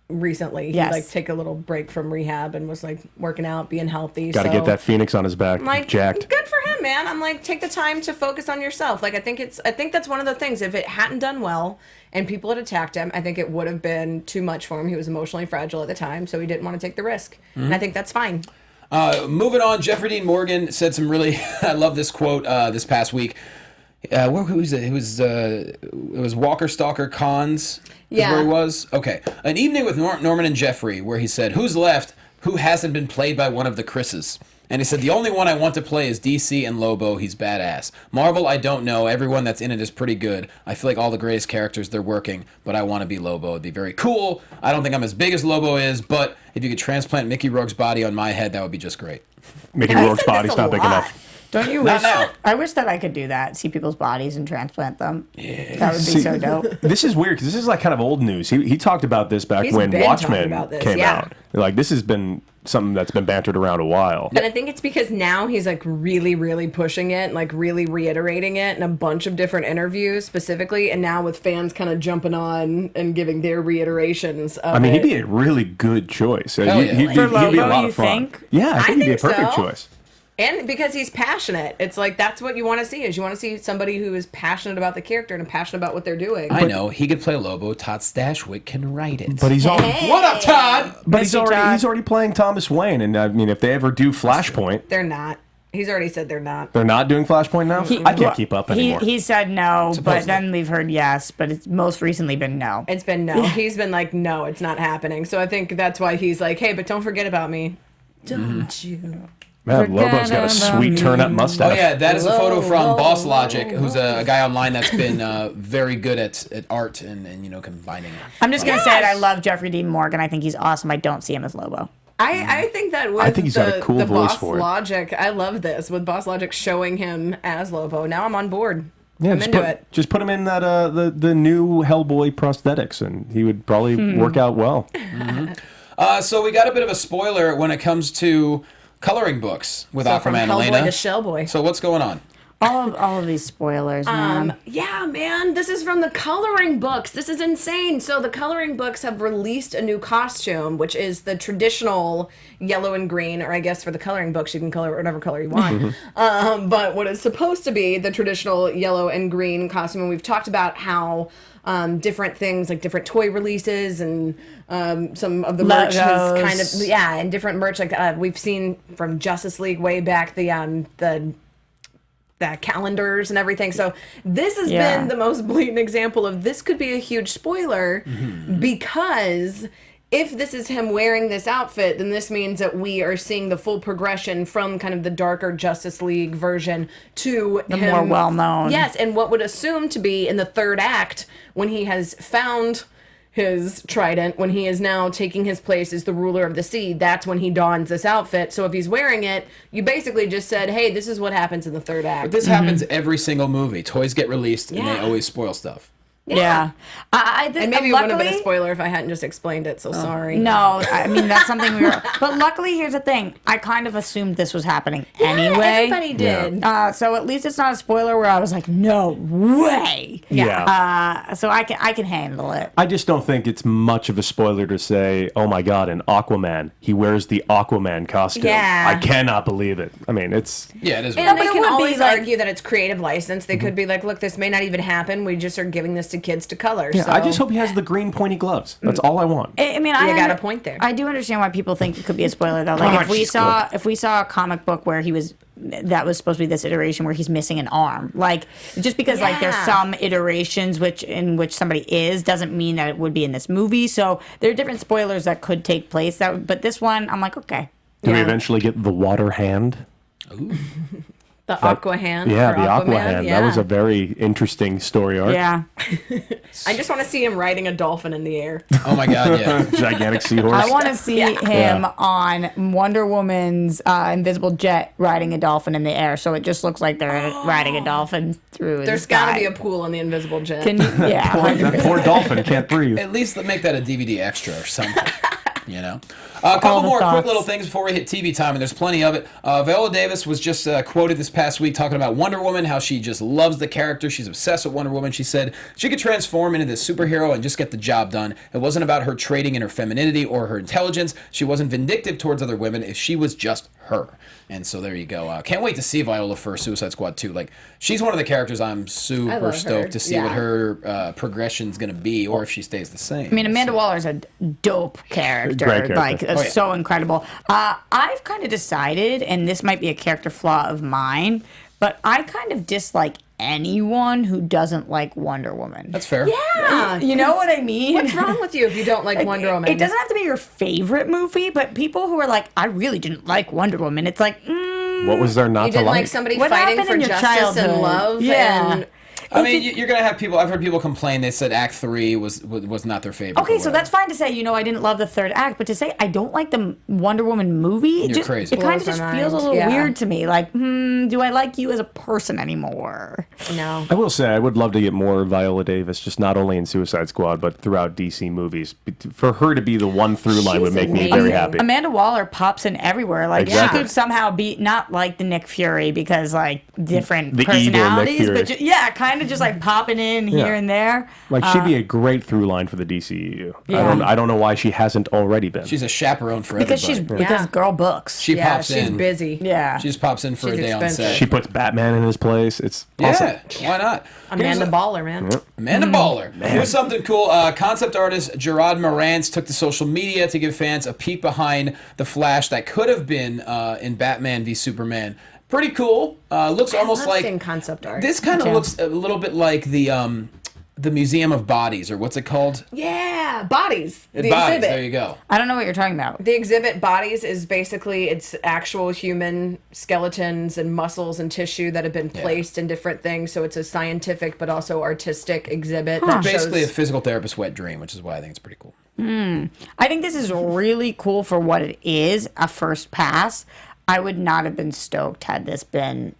D: recently. He take a little break from rehab and was like working out, being healthy.
F: Got to get that phoenix on his back, jacked.
D: Good for him, man. I'm like, take the time to focus on yourself. Like, I think that's one of the things. If it hadn't done well and people had attacked him, I think it would have been too much for him. He was emotionally fragile at the time, so he didn't want to take the risk. And I think that's fine.
A: Moving on, Jeffrey Dean Morgan said some really, I love this quote this past week. Where was it? It was Walker Stalker Cons.
D: Yeah.
A: Where he was? Okay. An evening with Norman and Jeffrey, where he said, who's left? Who hasn't been played by one of the Chris's? And he said, the only one I want to play is DC and Lobo. He's badass. Marvel, I don't know. Everyone that's in it is pretty good. I feel like all the greatest characters, they're working, but I want to be Lobo. It'd be very cool. I don't think I'm as big as Lobo is, but if you could transplant Mickey Rourke's body on my head, that would be just great.
F: Mickey Rourke's body's not big enough.
E: Don't you wish? I wish that I could do that. See people's bodies and transplant them. Yeah. That would be so dope.
F: This is weird because this is like kind of old news. He talked about this back when Watchmen came out. Like, this has been something that's been bantered around a while.
D: And I think it's because now he's like really, really pushing it, like really reiterating it in a bunch of different interviews specifically. And now with fans kind of jumping on and giving their reiterations of
F: he'd be a really good choice.
E: For Lobo,
F: he'd be a lot of fun.
E: Think?
F: Yeah, I think he'd be a perfect choice.
D: And because he's passionate, it's like that's what you want to see. Is you want to see somebody who is passionate about the character and passionate about what they're doing.
A: I know he could play Lobo. Todd Stashwick can write it.
F: But he's already
A: what up, Todd?
F: But he's already playing Thomas Wayne. And I mean, if they ever do Flashpoint,
D: they're not. He's already said they're not.
F: They're not doing Flashpoint now. I can't keep up anymore.
E: He said no, but then we've heard yes. But it's most recently been no.
D: It's been no. He's been like, no, it's not happening. So I think that's why he's like, hey, but don't forget about me. Don't you?
F: Man, Lobo's got a sweet turn-up mustache.
A: Oh, yeah, that is a photo from Boss Logic, who's a guy online that's been very good at art and combining.
E: I'm just going to say it. I love Jeffrey Dean Morgan. I think he's awesome. I don't see him as Lobo.
D: I think that with
F: I think he's got a cool voice
D: Boss
F: for it.
D: Logic, I love this, with Boss Logic showing him as Lobo. Now I'm on board.
F: Yeah,
D: I'm into it.
F: Just put him in that the new Hellboy prosthetics, and he would probably work out well.
A: So we got a bit of a spoiler when it comes to coloring books with
D: So from
A: Aquaman,
D: Hellboy
A: Elena.
D: to Shellboy.
A: So what's going on?
E: All of these spoilers, man.
D: Yeah, man, this is from the coloring books. This is insane. So the coloring books have released a new costume, which is the traditional yellow and green, or I guess for the coloring books, you can color whatever color you want. But what is supposed to be the traditional yellow and green costume, and we've talked about how different things, like different toy releases and some of the merch has kind of, and different merch, like we've seen from Justice League way back, the calendars and everything. So this has been the most blatant example of this could be a huge spoiler because if this is him wearing this outfit, then this means that we are seeing the full progression from kind of the darker Justice League version to
E: The
D: him,
E: more well-known.
D: Yes, and what would assume to be in the third act when he has found his trident, when he is now taking his place as the ruler of the sea, that's when he dons this outfit. So if he's wearing it, you basically just said, hey, this is what happens in the third act.
A: But this happens every single movie. Toys get released and they always spoil stuff.
E: Yeah. I think,
D: And maybe it wouldn't have been a
E: luckily-
D: spoiler if I hadn't just explained it, so sorry.
E: No, I mean, that's something we were... But luckily, here's the thing. I kind of assumed this was happening anyway.
D: Everybody did.
E: So at least it's not a spoiler where I was like, no way.
F: Yeah.
E: So I can handle it.
F: I just don't think it's much of a spoiler to say, oh my God, in Aquaman, he wears the Aquaman costume.
D: Yeah.
F: I cannot believe it. I mean, it's...
A: Yeah, it is.
D: And
A: weird.
D: they
E: but it
D: can
E: would be
D: always
E: like-
D: argue that it's creative license. They could be like, look, this may not even happen. We just are giving this to kids to color.
F: Yeah,
D: so.
F: I just hope he has the green pointy gloves. That's all I want.
E: I mean,
D: You got a point there.
E: I do understand why people think it could be a spoiler, though. Like,
F: God,
E: if we saw a comic book where that was supposed to be this iteration where he's missing an arm, like just because like there's
D: Yeah.
E: some iterations in which somebody is doesn't mean that it would be in this movie. So there are different spoilers that could take place. But this one, I'm like, okay.
F: Do we eventually get the water hand?
D: The Aqua Hand.
F: Yeah,
D: for
F: the Aqua
D: Aquaman,
F: hand.
D: yeah.
F: That was a very interesting story arc.
E: Yeah.
D: I just want to see him riding a dolphin in the air.
A: Oh my God, yeah.
F: Gigantic seahorse.
E: I want to see him on Wonder Woman's invisible jet riding a dolphin in the air. So it just looks like they're riding a dolphin through
D: There's
E: the
D: got to
E: sky.
D: be a pool in the invisible jet.
F: That poor dolphin can't breathe.
A: At least make that a DVD extra or something. You know? A couple
E: the
A: more quick
E: thoughts.
A: little things before we hit TV time, and there's plenty of it. Viola Davis was just quoted this past week talking about Wonder Woman, how she just loves the character. She's obsessed with Wonder Woman. She said she could transform into this superhero and just get the job done. It wasn't about her trading in her femininity or her intelligence. She wasn't vindictive towards other women if she was just her. And so there you go. Can't wait to see Viola for Suicide Squad 2. Like, she's one of the characters I'm super
D: love
A: stoked
D: her.
A: to see
D: Yeah.
A: what her progression's going to be, or if she stays the same.
E: I mean, Amanda Waller's a dope character.
F: Great character.
E: Like,
A: yeah.
E: so incredible. I've kind of decided, and this might be a character flaw of mine, but I kind of dislike anyone who doesn't like Wonder Woman.
A: That's fair.
D: Yeah.
E: You know what I mean?
D: What's wrong with you if you don't like Wonder Woman?
E: It doesn't have to be your favorite movie, but people who are like, I really didn't like Wonder Woman, it's like,
F: What was there not
D: You
F: to
D: didn't
F: like?
D: like somebody
E: What
D: fighting
E: happened
D: for
E: in your
D: justice and
E: childhood?
D: love.
E: Yeah.
D: And
A: I mean, you're gonna have people. I've heard people complain. They said Act 3 was not their favorite.
E: Okay,
A: or
E: so
A: whatever.
E: that's fine to say, I didn't love the third act, but to say I don't like the Wonder Woman movie,
A: You're crazy.
E: it kind of
D: Blows my
E: just feels a
D: mind.
E: little
D: Yeah.
E: weird to me. Like, do I like you as a person anymore?
D: no.
F: I will say I would love to get more Viola Davis, just not only in Suicide Squad, but throughout DC movies. For her to be the one through line would make me very
D: amazing.
F: happy.
E: Amanda Waller pops in everywhere. Like,
F: Exactly.
E: she could somehow be not like the Nick Fury because, like, different
F: The evil Nick
E: personalities,
F: Fury.
E: but kind of just like popping in here
F: Yeah.
E: and there.
F: Like she'd be a great through line for the DCEU.
E: Yeah.
F: I don't know why she hasn't already been.
A: She's a chaperone for
E: Because
A: everybody.
E: because girl books.
A: She
D: Yeah,
A: pops
D: she's
A: in.
D: busy.
E: Yeah.
A: She just pops in for
D: She's
A: a day
D: expensive.
A: on set.
F: She puts Batman in his place. It's awesome.
A: Yeah, why not?
D: Amanda
A: Here's a-
D: Baller, man.
A: Amanda Baller. Here's something cool. Concept artist Gerard Morantz took to social media to give fans a peek behind the Flash that could have been in Batman v Superman. Pretty cool. Looks almost
D: love
A: like
D: seeing concept art.
A: This kind of looks a little bit like the Museum of Bodies, or what's it called?
D: Yeah, Bodies. The
A: Bodies.
D: exhibit.
A: There you go.
E: I don't know what you're talking about.
D: The exhibit Bodies is basically it's actual human skeletons and muscles and tissue that have been placed in different things. So it's a scientific but also artistic exhibit that
A: Basically, a
D: shows.
A: physical therapist's wet dream, which is why I think it's pretty cool.
E: I think this is really cool for what it is, a first pass. I would not have been stoked had this been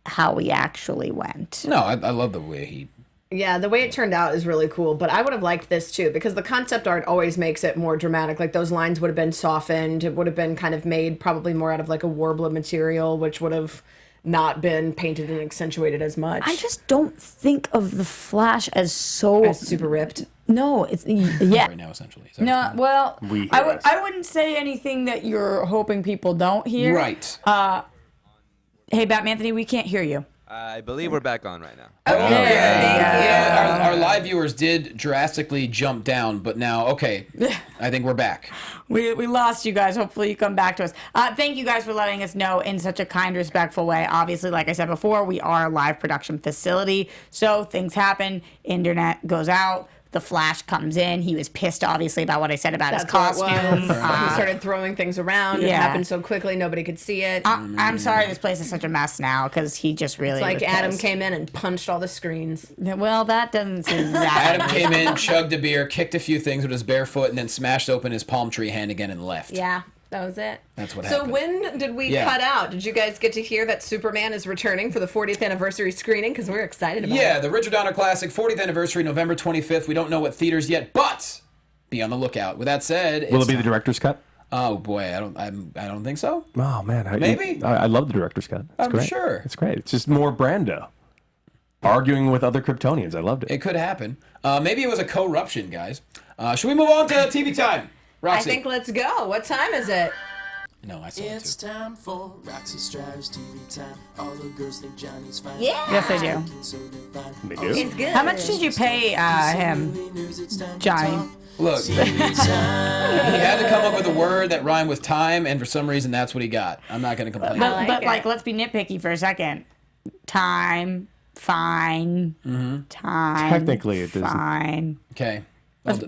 E: how we actually went.
A: No, I love the way he.
D: Yeah, the way it turned out is really cool, but I would have liked this too because the concept art always makes it more dramatic. Like those lines would have been softened. It would have been kind of made probably more out of like a warbler material, which would have not been painted and accentuated as much.
E: I just don't think of the Flash as
D: super ripped.
E: No, it's yeah.
A: Right now, essentially.
E: No, well,
F: We
E: I
F: hear
E: wouldn't say anything that you're hoping people don't hear.
A: Right.
E: Hey, Batman Anthony, we can't hear you.
J: I believe we're back on right now.
A: Our live viewers did drastically jump down, but now, okay, I think we're back.
E: We lost you guys. Hopefully you come back to us. Thank you guys for letting us know in such a kind, respectful way. Obviously, like I said before, we are a live production facility, so things happen. Internet goes out. The Flash comes in. He was pissed, obviously, about what I said about his costume.
D: He started throwing things around. It happened so quickly, nobody could see it.
E: I'm sorry this place is such a mess now because he just really.
D: It's like
E: was
D: Adam
E: pissed.
D: came in and punched all the screens.
E: Well, that doesn't seem that.
A: Adam came in, chugged a beer, kicked a few things with his bare foot, and then smashed open his palm tree hand again and left.
D: Yeah, that was it.
A: That's what
D: So
A: happened.
D: when did we cut out? Did you guys get to hear that Superman is returning for the 40th anniversary screening? Because we're excited about it.
A: Yeah, the Richard Donner Classic, 40th anniversary, November 25th. We don't know what theaters yet, but be on the lookout. With that said,
F: Will it be the director's cut?
A: Oh boy, I don't think so.
F: Oh man,
A: Maybe.
F: I love the director's cut. It's
A: I'm
F: great.
A: sure.
F: It's great. It's just more Brando arguing with other Kryptonians. I loved it.
A: It could happen. Maybe it was a corruption, guys. Should we move on to TV time? Roxy.
D: I think let's go. What time is it?
A: No, I saw
K: It's
A: it too.
K: time for Roxy Striar's TV time. All the girls think Johnny's fine.
D: Yeah.
E: Yes, I do.
F: They do.
D: It's good.
E: How much did you pay him, Johnny?
A: Look, he had to come up with a word that rhymed with time, and for some reason, that's what he got. I'm not going to complain.
E: But let's be nitpicky for a second. Time, fine. Time.
F: Technically, it doesn't.
E: Fine.
A: Okay.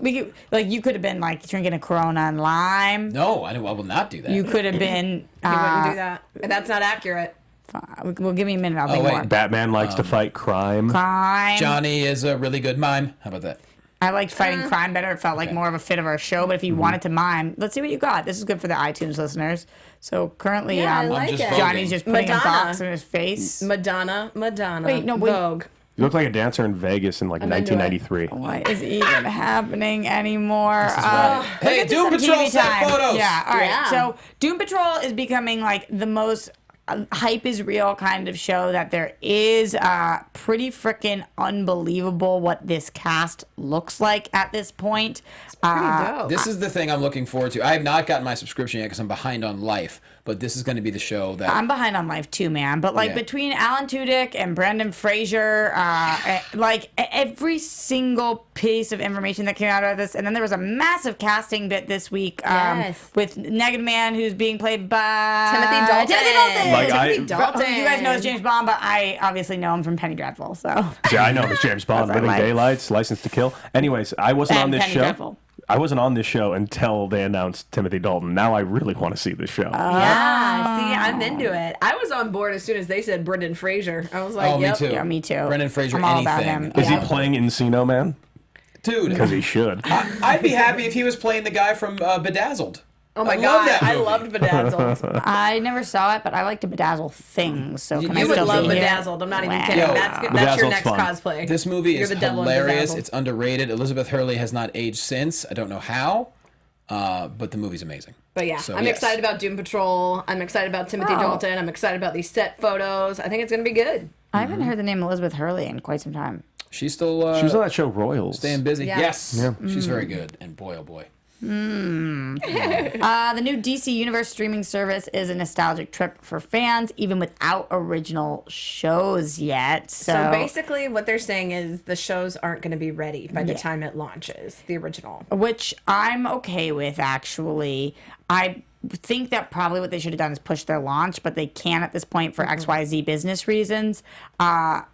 E: You could have been like drinking a Corona and lime.
A: No, I will not do that.
E: You could have been.
D: He wouldn't do that. That's not accurate.
E: Well, give me a minute. I'll think more.
F: Batman likes to fight crime.
E: Crime.
A: Johnny is a really good mime. How about that?
E: I liked fighting crime better. It felt like more of a fit of our show. But if you wanted to mime, let's see what you got. This is good for the iTunes listeners. So currently,
D: Yeah, I like it.
E: Johnny's just putting a
D: Madonna.
E: box in his face.
D: Madonna.
E: Wait, no, wait.
D: Vogue.
F: You look like a dancer in Vegas in like
D: I'm into
F: 1993.
E: What is even happening anymore?
A: Hey, Doom Patrol set photos.
E: Yeah, all right.
D: Yeah.
E: So Doom Patrol is becoming like the most hype is real kind of show that there is. Pretty freaking unbelievable what this cast looks like at this point.
D: Pretty dope.
A: This is the thing I'm looking forward to. I have not gotten my subscription yet because I'm behind on Life, but this is going to be the show that
E: I'm behind on Life too, man. But like between Alan Tudyk and Brendan Fraser, like every single piece of information that came out of this, and then there was a massive casting bit this week with Negative Man, who's being played by
D: Timothy Dalton.
F: Like
D: Timothy Dalton.
E: You guys know it's James Bond, but I obviously know him from Penny Dreadful. So
F: Yeah, I know it was James Bond,
E: That's
F: Living
E: our life.
F: Daylights, License to Kill. Anyways, I wasn't
E: And
F: on this
E: Penny
F: show.
E: Dreadful.
F: I wasn't on this show until they announced Timothy Dalton. Now I really want to see this show.
D: Yeah, see, I'm into it. I was on board as soon as they said Brendan Fraser. I was like,
A: Oh,
D: yep.
A: me too.
E: yeah, me too.
A: Brendan Fraser,
E: I'm all about
A: anything.
E: him.
F: Is he playing Encino Man?
A: Dude,
F: Because he should.
A: I'd be happy if he was playing the guy from Bedazzled.
D: Oh my
A: I love
D: god,
A: that
D: I
A: movie.
D: loved Bedazzled.
E: I never saw it, but I like to bedazzle things. So can I
D: You would
E: still
D: love
E: be here?
D: Bedazzled. I'm not even kidding.
A: Yo,
D: That's your
F: Bedazzled's
D: next
F: fun.
D: cosplay.
A: This movie
D: You're
A: is
D: the devil in
A: hilarious.
D: Bedazzled.
A: It's underrated. Elizabeth Hurley has not aged since. I don't know how, but the movie's amazing.
D: But yeah,
A: So,
D: I'm
A: yes.
D: excited about Doom Patrol. I'm excited about Timothy Dalton. I'm excited about these set photos. I think it's going to be good.
E: I haven't heard the name Elizabeth Hurley in quite some time.
A: She's still
F: She was on that show Royals.
A: staying busy.
D: Yeah.
A: Yes,
F: Yeah.
A: she's very good. And boy, oh boy.
E: The new DC Universe streaming service is a nostalgic trip for fans, even without original shows yet.
D: So basically, what they're saying is the shows aren't going to be ready by the time it launches, the original.
E: which I'm okay with, actually. I think that probably what they should have done is push their launch, but they can't at this point for XYZ business reasons.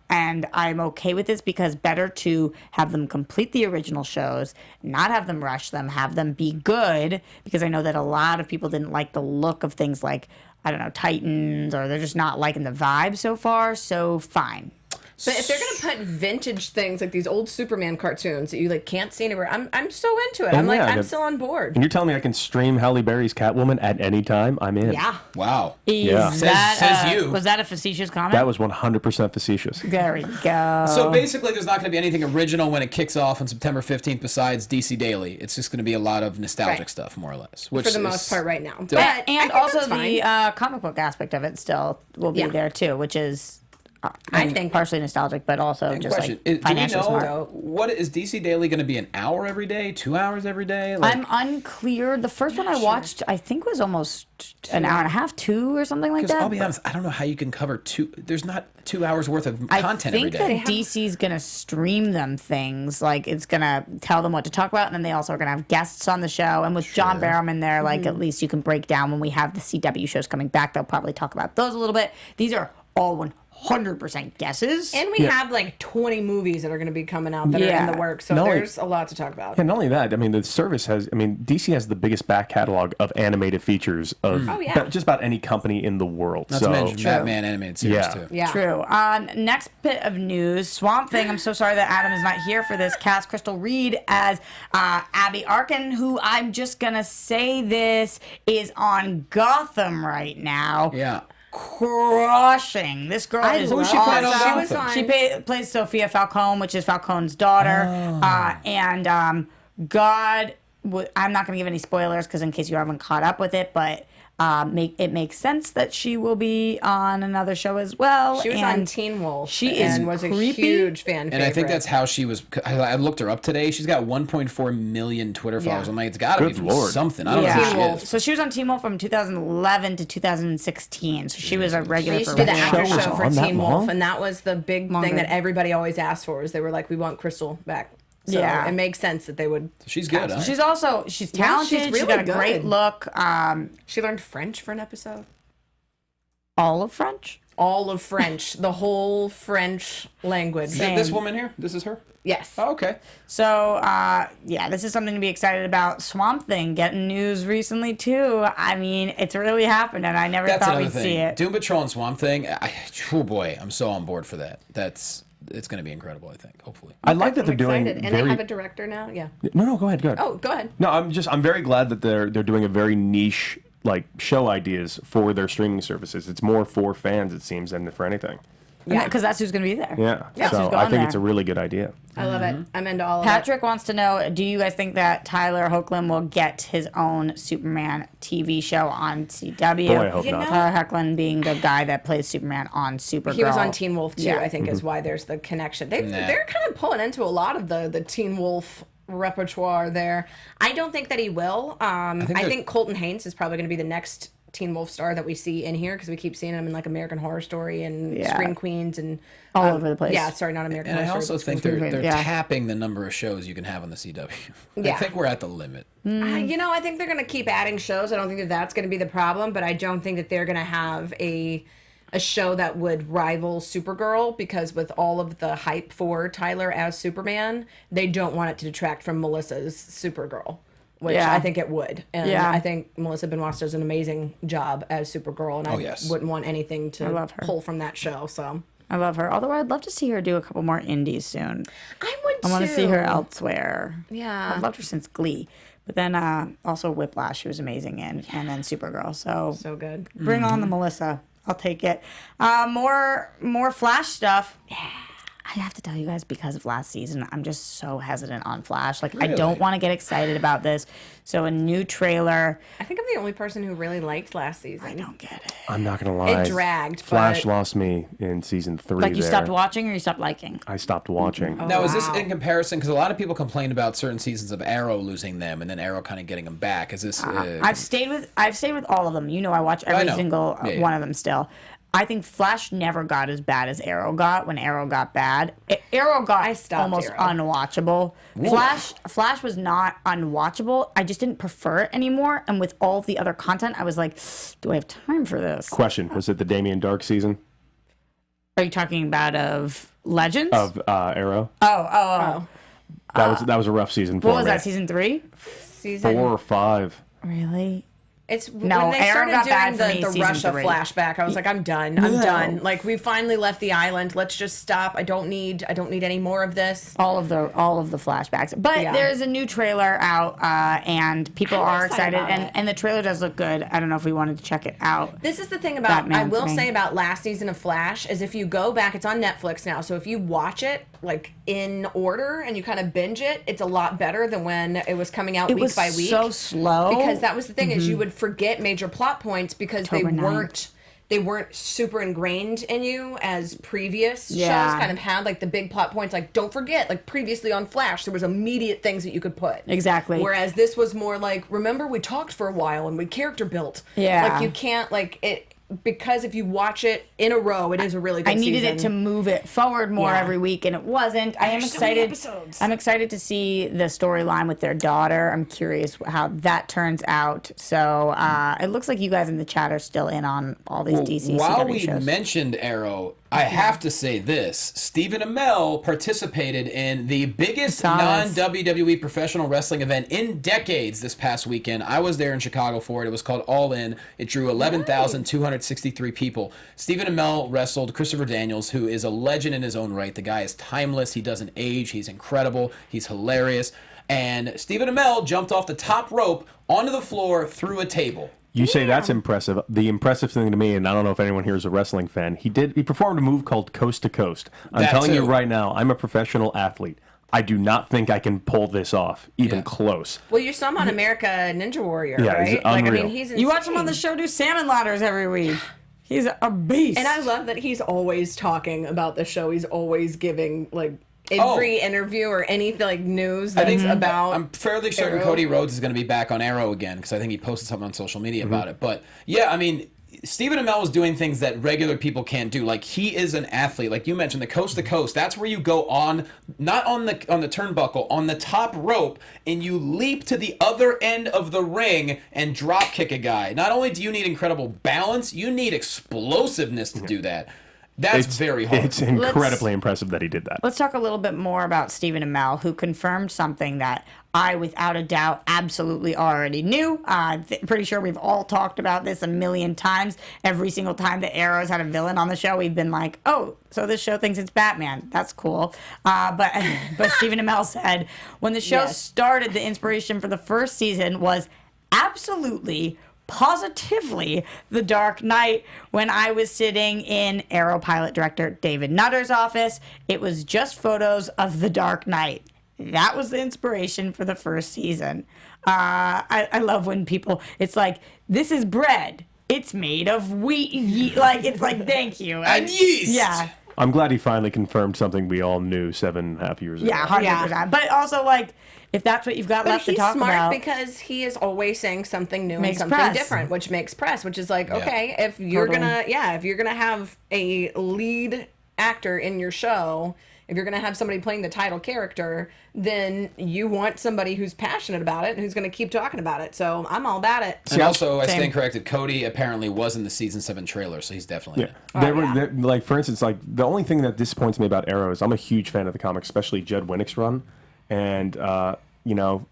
E: And I'm okay with this because better to have them complete the original shows, not have them rush them, have them be good, because I know that a lot of people didn't like the look of things like, I don't know, Titans, or they're just not liking the vibe so far, so fine.
D: But if they're gonna put vintage things like these old Superman cartoons that you like can't see anywhere, I'm so into it. I'm I'm still on board.
F: And you're telling me I can stream Halle Berry's Catwoman at any time? I'm in.
D: Yeah.
A: Wow.
F: Yeah.
A: Says you.
E: Was that a facetious comment?
F: That was 100% facetious.
E: There we go.
A: So basically, there's not going to be anything original when it kicks off on September 15th besides DC Daily. It's just going to be a lot of nostalgic stuff, more or less. Which
D: for the most part right now. But
E: and
D: I think
E: also
D: that's fine.
E: the comic book aspect of it still will be there too, which is I think partially nostalgic, but also just
A: question,
E: like financially
A: do we know
E: smart.
A: what is DC Daily going to be, an hour every day, 2 hours every day? Like,
E: I'm unclear. The first one I watched, I think, was almost an hour and a half, 2 or something like that.
A: I'll be honest, I don't know how you can cover there's not 2 hours worth of content every day.
E: I think that DC's going to stream them things. Like, it's going to tell them what to talk about, and then they also are going to have guests on the show. And with John Barrowman there, like, at least you can break down when we have the CW shows coming back. They'll probably talk about those a little bit. These are all 100% guesses.
D: And we have like 20 movies that are going to be coming out that are in the works. So there's a lot to talk about.
F: And not only that, I mean, the service has, DC has the biggest back catalog of animated features of just about any company in the world.
A: Not to mention Batman animated series, too.
D: Yeah.
E: True. Next bit of news, Swamp Thing. I'm so sorry that Adam is not here for this. Cast Crystal Reed as Abby Arkin, who I'm just going to say this is on Gotham right now.
A: Yeah.
E: Crushing. This girl is awesome. She plays Sophia Falcone, which is Falcone's daughter. And God, I'm not going to give any spoilers because in case you haven't caught up with it, but it makes sense that she will be on another show as well.
D: She was on Teen Wolf.
E: She
D: was a huge fan favorite.
A: And I think that's how she was. I looked her up today. She's got 1.4 million Twitter followers. I'm like, it's got to be from something. I don't know who she is.
E: So she was on Teen Wolf from 2011 to 2016. So she was a regular for
D: the after show for Teen Wolf, and that was the big thing that everybody always asked for. Is they were like, we want Crystal back. So it makes sense that they would.
A: She's good. Huh?
E: She's talented. She's got a great look.
D: She learned French for an episode.
E: All of French.
D: All of French. The whole French language.
A: This woman here. This is her.
D: Yes.
A: Oh, okay.
E: So this is something to be excited about. Swamp Thing getting news recently too. I mean, it's really happened, and I never thought we'd see it.
A: Doom Patrol and Swamp Thing. Oh boy, I'm so on board for that. It's going to be incredible, I think, hopefully.
F: I like that they're doing
D: and they have a director now. Yeah.
F: No, go ahead.
D: Oh, go ahead.
F: No, I'm very glad that they're doing a very niche show ideas for their streaming services. It's more for fans, it seems, than for anything.
E: Yeah, because that's who's going to be there.
F: Yeah. So I think it's a really good idea.
D: I love it. I'm into all of
E: Patrick wants to know, do you guys think that Tyler Hoechlin will get his own Superman TV show on CW?
F: Boy, I hope not.
E: Tyler Hoechlin being the guy that plays Superman on Supergirl.
D: He was on Teen Wolf too, I think is why there's the connection. They're kind of pulling into a lot of the Teen Wolf repertoire there. I don't think that he will. I think Colton Haynes is probably going to be the next Teen Wolf star that we see in here because we keep seeing him in like American Horror Story and Scream Queens and
E: all over the place.
D: Yeah, sorry, not American Horror Story.
A: And I also think they're tapping the number of shows you can have on the CW. I think we're at the limit.
D: I think they're going to keep adding shows. I don't think that that's going to be the problem, but I don't think that they're going to have a show that would rival Supergirl because with all of the hype for Tyler as Superman, they don't want it to detract from Melissa's Supergirl. Which I think it would. And I think Melissa Benoist does an amazing job as Supergirl, and I wouldn't want anything to pull from that show. So
E: I love her. Although I'd love to see her do a couple more indies soon.
D: I would too.
E: I want to see her elsewhere.
D: Yeah.
E: I've loved her since Glee. But then also Whiplash, she was amazing in, and then Supergirl. So
D: good.
E: Bring on the Melissa. I'll take it. More Flash stuff. Yeah. I have to tell you guys, because of last season, I'm just so hesitant on Flash. Like, really? I don't want to get excited about this. So a new trailer.
D: I think I'm the only person who really liked last season.
E: I don't get it.
F: I'm not going to lie.
D: It dragged.
F: Flash lost me in season 3.
E: Like, you stopped watching or you stopped liking?
F: I stopped watching.
A: Now, is this in comparison? Because a lot of people complained about certain seasons of Arrow losing them and then Arrow kind of getting them back. Is this...
E: I've stayed with all of them. You know, I watch every single one of them still. I think Flash never got as bad as Arrow got when Arrow got bad. Arrow got almost unwatchable. Flash was not unwatchable. I just didn't prefer it anymore. And with all the other content, I was like, do I have time for this?
F: Question, was it the Damien Dark season?
E: Are you talking about of Legends?
F: Of Arrow?
E: Oh.
F: That was a rough season for me.
E: What was that, season 3?
F: Season 4 or 5.
E: Really?
D: It's
E: No,
D: when they
E: Arrow
D: started
E: got bad
D: doing
E: for me
D: the
E: season
D: Russia
E: 3.
D: flashback. I was like, I'm done. I'm done. Like, we finally left the island. Let's just stop. I don't need any more of this.
E: All of the flashbacks. But
D: Yeah.
E: there's a new trailer out, and people
D: I'm
E: are
D: excited
E: excited,
D: about it.
E: and the trailer does look good. I don't know if we wanted to check it out.
D: This is the thing about
E: Batman
D: I will
E: thing.
D: say about last season of Flash is if you go back, it's on Netflix now. So if you watch it like in order and you kind of binge it, it's a lot better than when it was coming out
E: It
D: week
E: was
D: by week.
E: so slow.
D: Because that was the thing is you would forget major plot points because
E: October 9th.
D: they weren't super ingrained in you as previous
E: Yeah.
D: shows kind of had, like the big plot points, like don't forget, like previously on Flash there was immediate things that you could put.
E: Exactly.
D: Whereas this was more like, remember we talked for a while and we character built.
E: Yeah.
D: Like you can't like it, because if you watch it in a row, it is a really good
E: I needed
D: season.
E: it to move it forward more
D: Yeah.
E: every week, and it wasn't. I am
D: There's so many
E: excited.
D: episodes.
E: I'm excited to see the storyline with their daughter. I'm curious how that turns out. So it looks like you guys in the chat are still in on all these DC
A: While
E: CW
A: we
E: shows.
A: mentioned Arrow, I have to say this. Stephen Amell participated in the biggest non-WWE professional wrestling event in decades this past weekend. I was there in Chicago for it. It was called All In. It drew 11,263 people. Stephen Amell wrestled Christopher Daniels, who is a legend in his own right. The guy is timeless. He doesn't age. He's incredible. He's hilarious. And Stephen Amell jumped off the top rope onto the floor through a table.
F: You say that's impressive. The impressive thing to me, and I don't know if anyone here is a wrestling fan, he performed a move called Coast to Coast. I'm
A: That
F: telling you
A: too.
F: right now, I'm a professional athlete. I do not think I can pull this off, even close.
D: Well, you saw him on America Ninja Warrior,
F: Yeah,
D: right?
F: he's
D: Like, I
F: unreal.
D: mean, he's insane.
E: You watch him on the show do salmon ladders every week. He's a beast.
D: And I love that he's always talking about the show. He's always giving like every interview or any like news that's about.
A: I'm fairly certain
D: Arrow.
A: Cody Rhodes is going to be back on Arrow again because I think he posted something on social media about it. But yeah, I mean, Stephen Amell is doing things that regular people can't do. Like, he is an athlete. Like you mentioned, the coast to coast. That's where you go on, not on the turnbuckle, on the top rope, and you leap to the other end of the ring and drop kick a guy. Not only do you need incredible balance, you need explosiveness to do that. That's very hard.
F: It's incredibly impressive that he did that.
E: Let's talk a little bit more about Stephen Amell, who confirmed something that I, without a doubt, absolutely already knew. Pretty sure we've all talked about this a million times. Every single time the Arrow's had a villain on the show, we've been like, oh, so this show thinks it's Batman. That's cool. But Stephen Amell said, when the show started, the inspiration for the first season was absolutely positively The Dark Knight. When I was sitting in Arrow pilot director David Nutter's office, it was just photos of The Dark Knight. That was the inspiration for the first season. I love when people, it's like, this is bread. It's made of wheat. Like, it's like, thank you.
A: And yeast.
E: Yeah.
F: I'm glad he finally confirmed something we all knew 7.5 years ago.
E: Yeah, 100%. But also, like, if that's what you've got left to talk
D: But he's smart
E: about.
D: because he is always saying something new
E: Makes
D: and something
E: press.
D: different, which makes press, which is like, okay, if you're if you're gonna have a lead actor in your show, if you're gonna have somebody playing the title character, then you want somebody who's passionate about it and who's gonna keep talking about it. So I'm all about it.
A: And also, I stand corrected, Cody apparently was in the season 7 trailer, so he's definitely in it.
F: There like, for instance, like, the only thing that disappoints me about Arrow is I'm a huge fan of the comics, especially Judd Winnick's run. And, you know,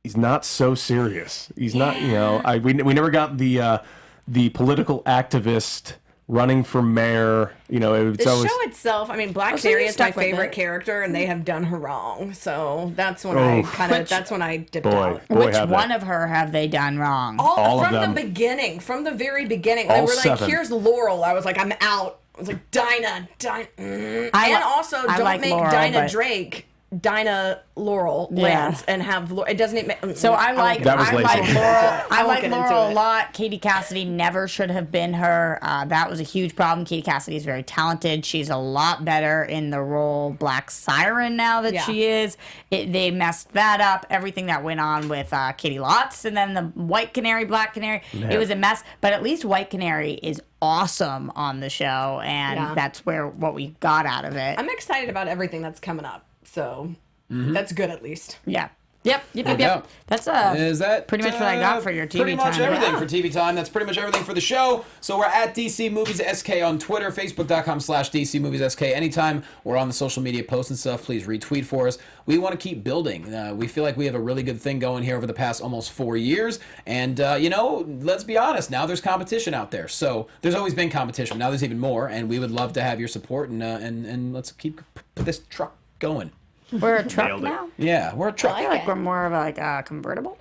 F: he's not so serious. He's not, you know, we never got the political activist running for mayor. You know, it's
D: The
F: always...
D: show itself, I mean, Black
E: so you
D: Canary is my
E: stuck with
D: favorite
E: it.
D: character, and they have done her wrong. So that's when I kind of, that's when I dipped out.
E: Which one of her have they done wrong?
F: All of
D: from
F: them.
D: the beginning, from the very beginning.
F: All
D: They were like,
F: 7.
D: here's Laurel. I was like, I'm out. I was like, Dinah. And also,
E: I
D: don't
E: like
D: make
E: Laurel,
D: Dinah
E: but-
D: Drake Dinah Laurel Lance and have it doesn't even.
E: So I like
F: That was
E: I
F: lazy.
E: like Laurel. I
D: won't
E: like
D: get into
E: Laurel a
D: it.
E: lot. Katie Cassidy never should have been her. That was a huge problem. Katie Cassidy is very talented. She's a lot better in the role Black Siren now that she is. They messed that up. Everything that went on with Katie Lotz and then the White Canary, Black Canary.
F: Yeah.
E: It was a mess. But at least White Canary is awesome on the show, and that's what we got out of it.
D: I'm excited about everything that's coming up. So that's good at least.
E: Yeah. Yep.
A: doubt.
E: That's
A: Is that
E: pretty much what I got for your TV time.
A: Pretty much everything
E: Yeah.
A: for TV time. That's pretty much everything for the show. So we're at DC Movies SK on Twitter, Facebook.com/DC Movies SK. Anytime we're on the social media posts and stuff, please retweet for us. We want to keep building. We feel like we have a really good thing going here over the past almost 4 years. And, let's be honest, now there's competition out there. So there's always been competition. Now there's even more. And we would love to have your support. And let's keep this truck going.
E: We're a truck now?
A: Yeah, we're a truck.
E: I feel like we're more of a convertible.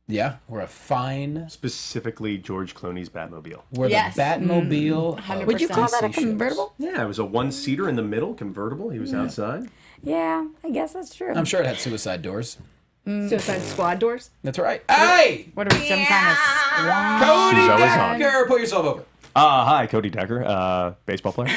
A: Yeah, we're a fine...
F: Specifically George Clooney's Batmobile.
A: We're the Batmobile.
E: 100%. Would you call that a convertible?
F: Yeah, it was a one-seater in the middle, convertible. He was outside.
E: Yeah, I guess that's true.
A: I'm sure it had suicide doors.
D: Suicide Squad doors?
A: That's right. Hey!
E: What are we, some kind of swan?
A: Cody
F: She's always on.
A: Decker, put yourself over.
F: Hi, Cody Decker, baseball player.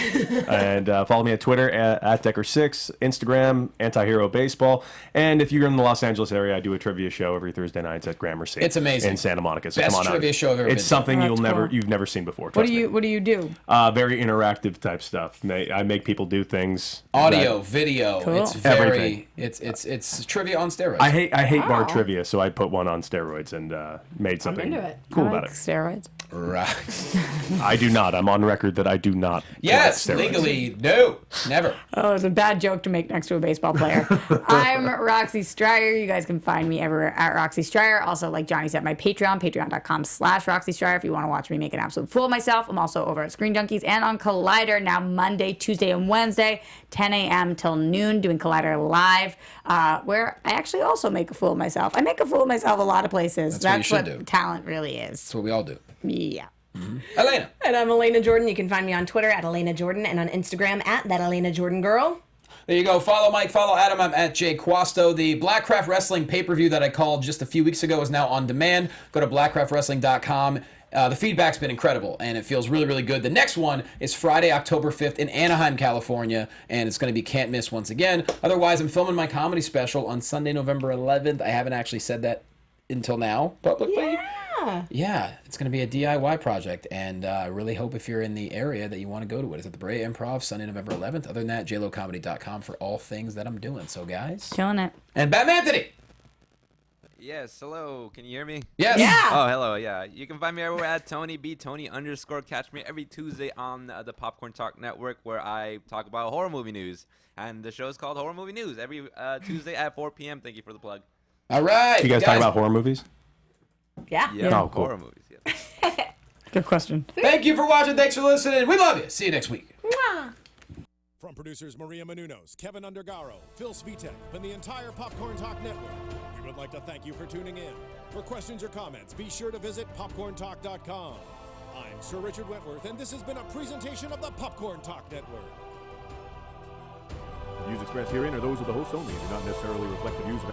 F: And follow me on Twitter at Decker6, Instagram, Antihero Baseball. And if you're in the Los Angeles area, I do a trivia show every Thursday nights at Gramercy.
A: It's amazing.
F: In Santa Monica. So
A: Best
F: come on
A: trivia
F: out.
A: show I've ever been
F: It's
A: to.
F: something
E: Oh, that's
F: you've never seen before.
E: What do you do?
F: Very interactive type stuff. I make people do things.
A: Audio, video.
E: Cool.
A: It's very...
F: Everything.
A: It's trivia on steroids.
F: I hate bar trivia, so I put one on steroids and made something
D: into it.
F: cool
E: I
F: about
E: like
F: it.
E: steroids.
A: Right.
F: I do not. I'm on record that I do not.
A: Yes,
F: collect steroids.
A: legally. No, never.
E: Oh, it's a bad joke to make next to a baseball player. I'm Roxy Striar. You guys can find me everywhere at Roxy Striar. Also, like Johnny said, my Patreon, patreon.com/Roxy Striar if you want to watch me make an absolute fool of myself. I'm also over at Screen Junkies and on Collider now Monday, Tuesday, and Wednesday, 10 a.m. till noon, doing Collider Live, where I actually also make a fool of myself. I make a fool of myself a lot of places.
A: That's what you should do.
E: Talent really is.
A: That's what we all do.
E: Yeah.
A: Elena.
D: And I'm Alana Jordan. You can find me on Twitter at Alana Jordan and on Instagram at that Alana Jordan girl.
A: There you go. Follow Mike. Follow Adam. I'm at LoQuasto. The Blackcraft Wrestling pay-per-view that I called just a few weeks ago is now on demand. Go to blackcraftwrestling.com. The feedback's been incredible, and it feels really, really good. The next one is Friday, October 5th in Anaheim, California, and it's going to be can't miss once again. Otherwise, I'm filming my comedy special on Sunday, November 11th. I haven't actually said that until now publicly. Yeah, it's going to be a DIY project, and I really hope if you're in the area that you want to go to it. It's at the Brea Improv, Sunday, November 11th. Other than that, jlocomedy.com for all things that I'm doing. So, guys.
E: Killing it.
A: And Batman Anthony.
J: Yes, hello. Can you hear me?
A: Yes.
D: Yeah.
J: Oh, hello. Yeah, you can find me everywhere at Tony B Tony _ Catch me every Tuesday on the Popcorn Talk Network, where I talk about horror movie news, and the show is called Horror Movie News every Tuesday at 4 p.m. Thank you for the plug.
A: All right.
F: You guys talk about horror movies?
D: Yeah.
J: Yeah,
F: Oh, cool.
J: horror movies. Yeah.
E: Good question.
A: Thank you for watching. Thanks for listening. We love you. See you next week.
B: From producers Maria Menounos, Kevin Undergaro, Phil Svitek, and the entire Popcorn Talk Network, we would like to thank you for tuning in. For questions or comments, be sure to visit popcorntalk.com. I'm Sir Richard Wentworth, and this has been a presentation of the Popcorn Talk Network.
L: The views expressed herein are those of the hosts only and do not necessarily reflect the views of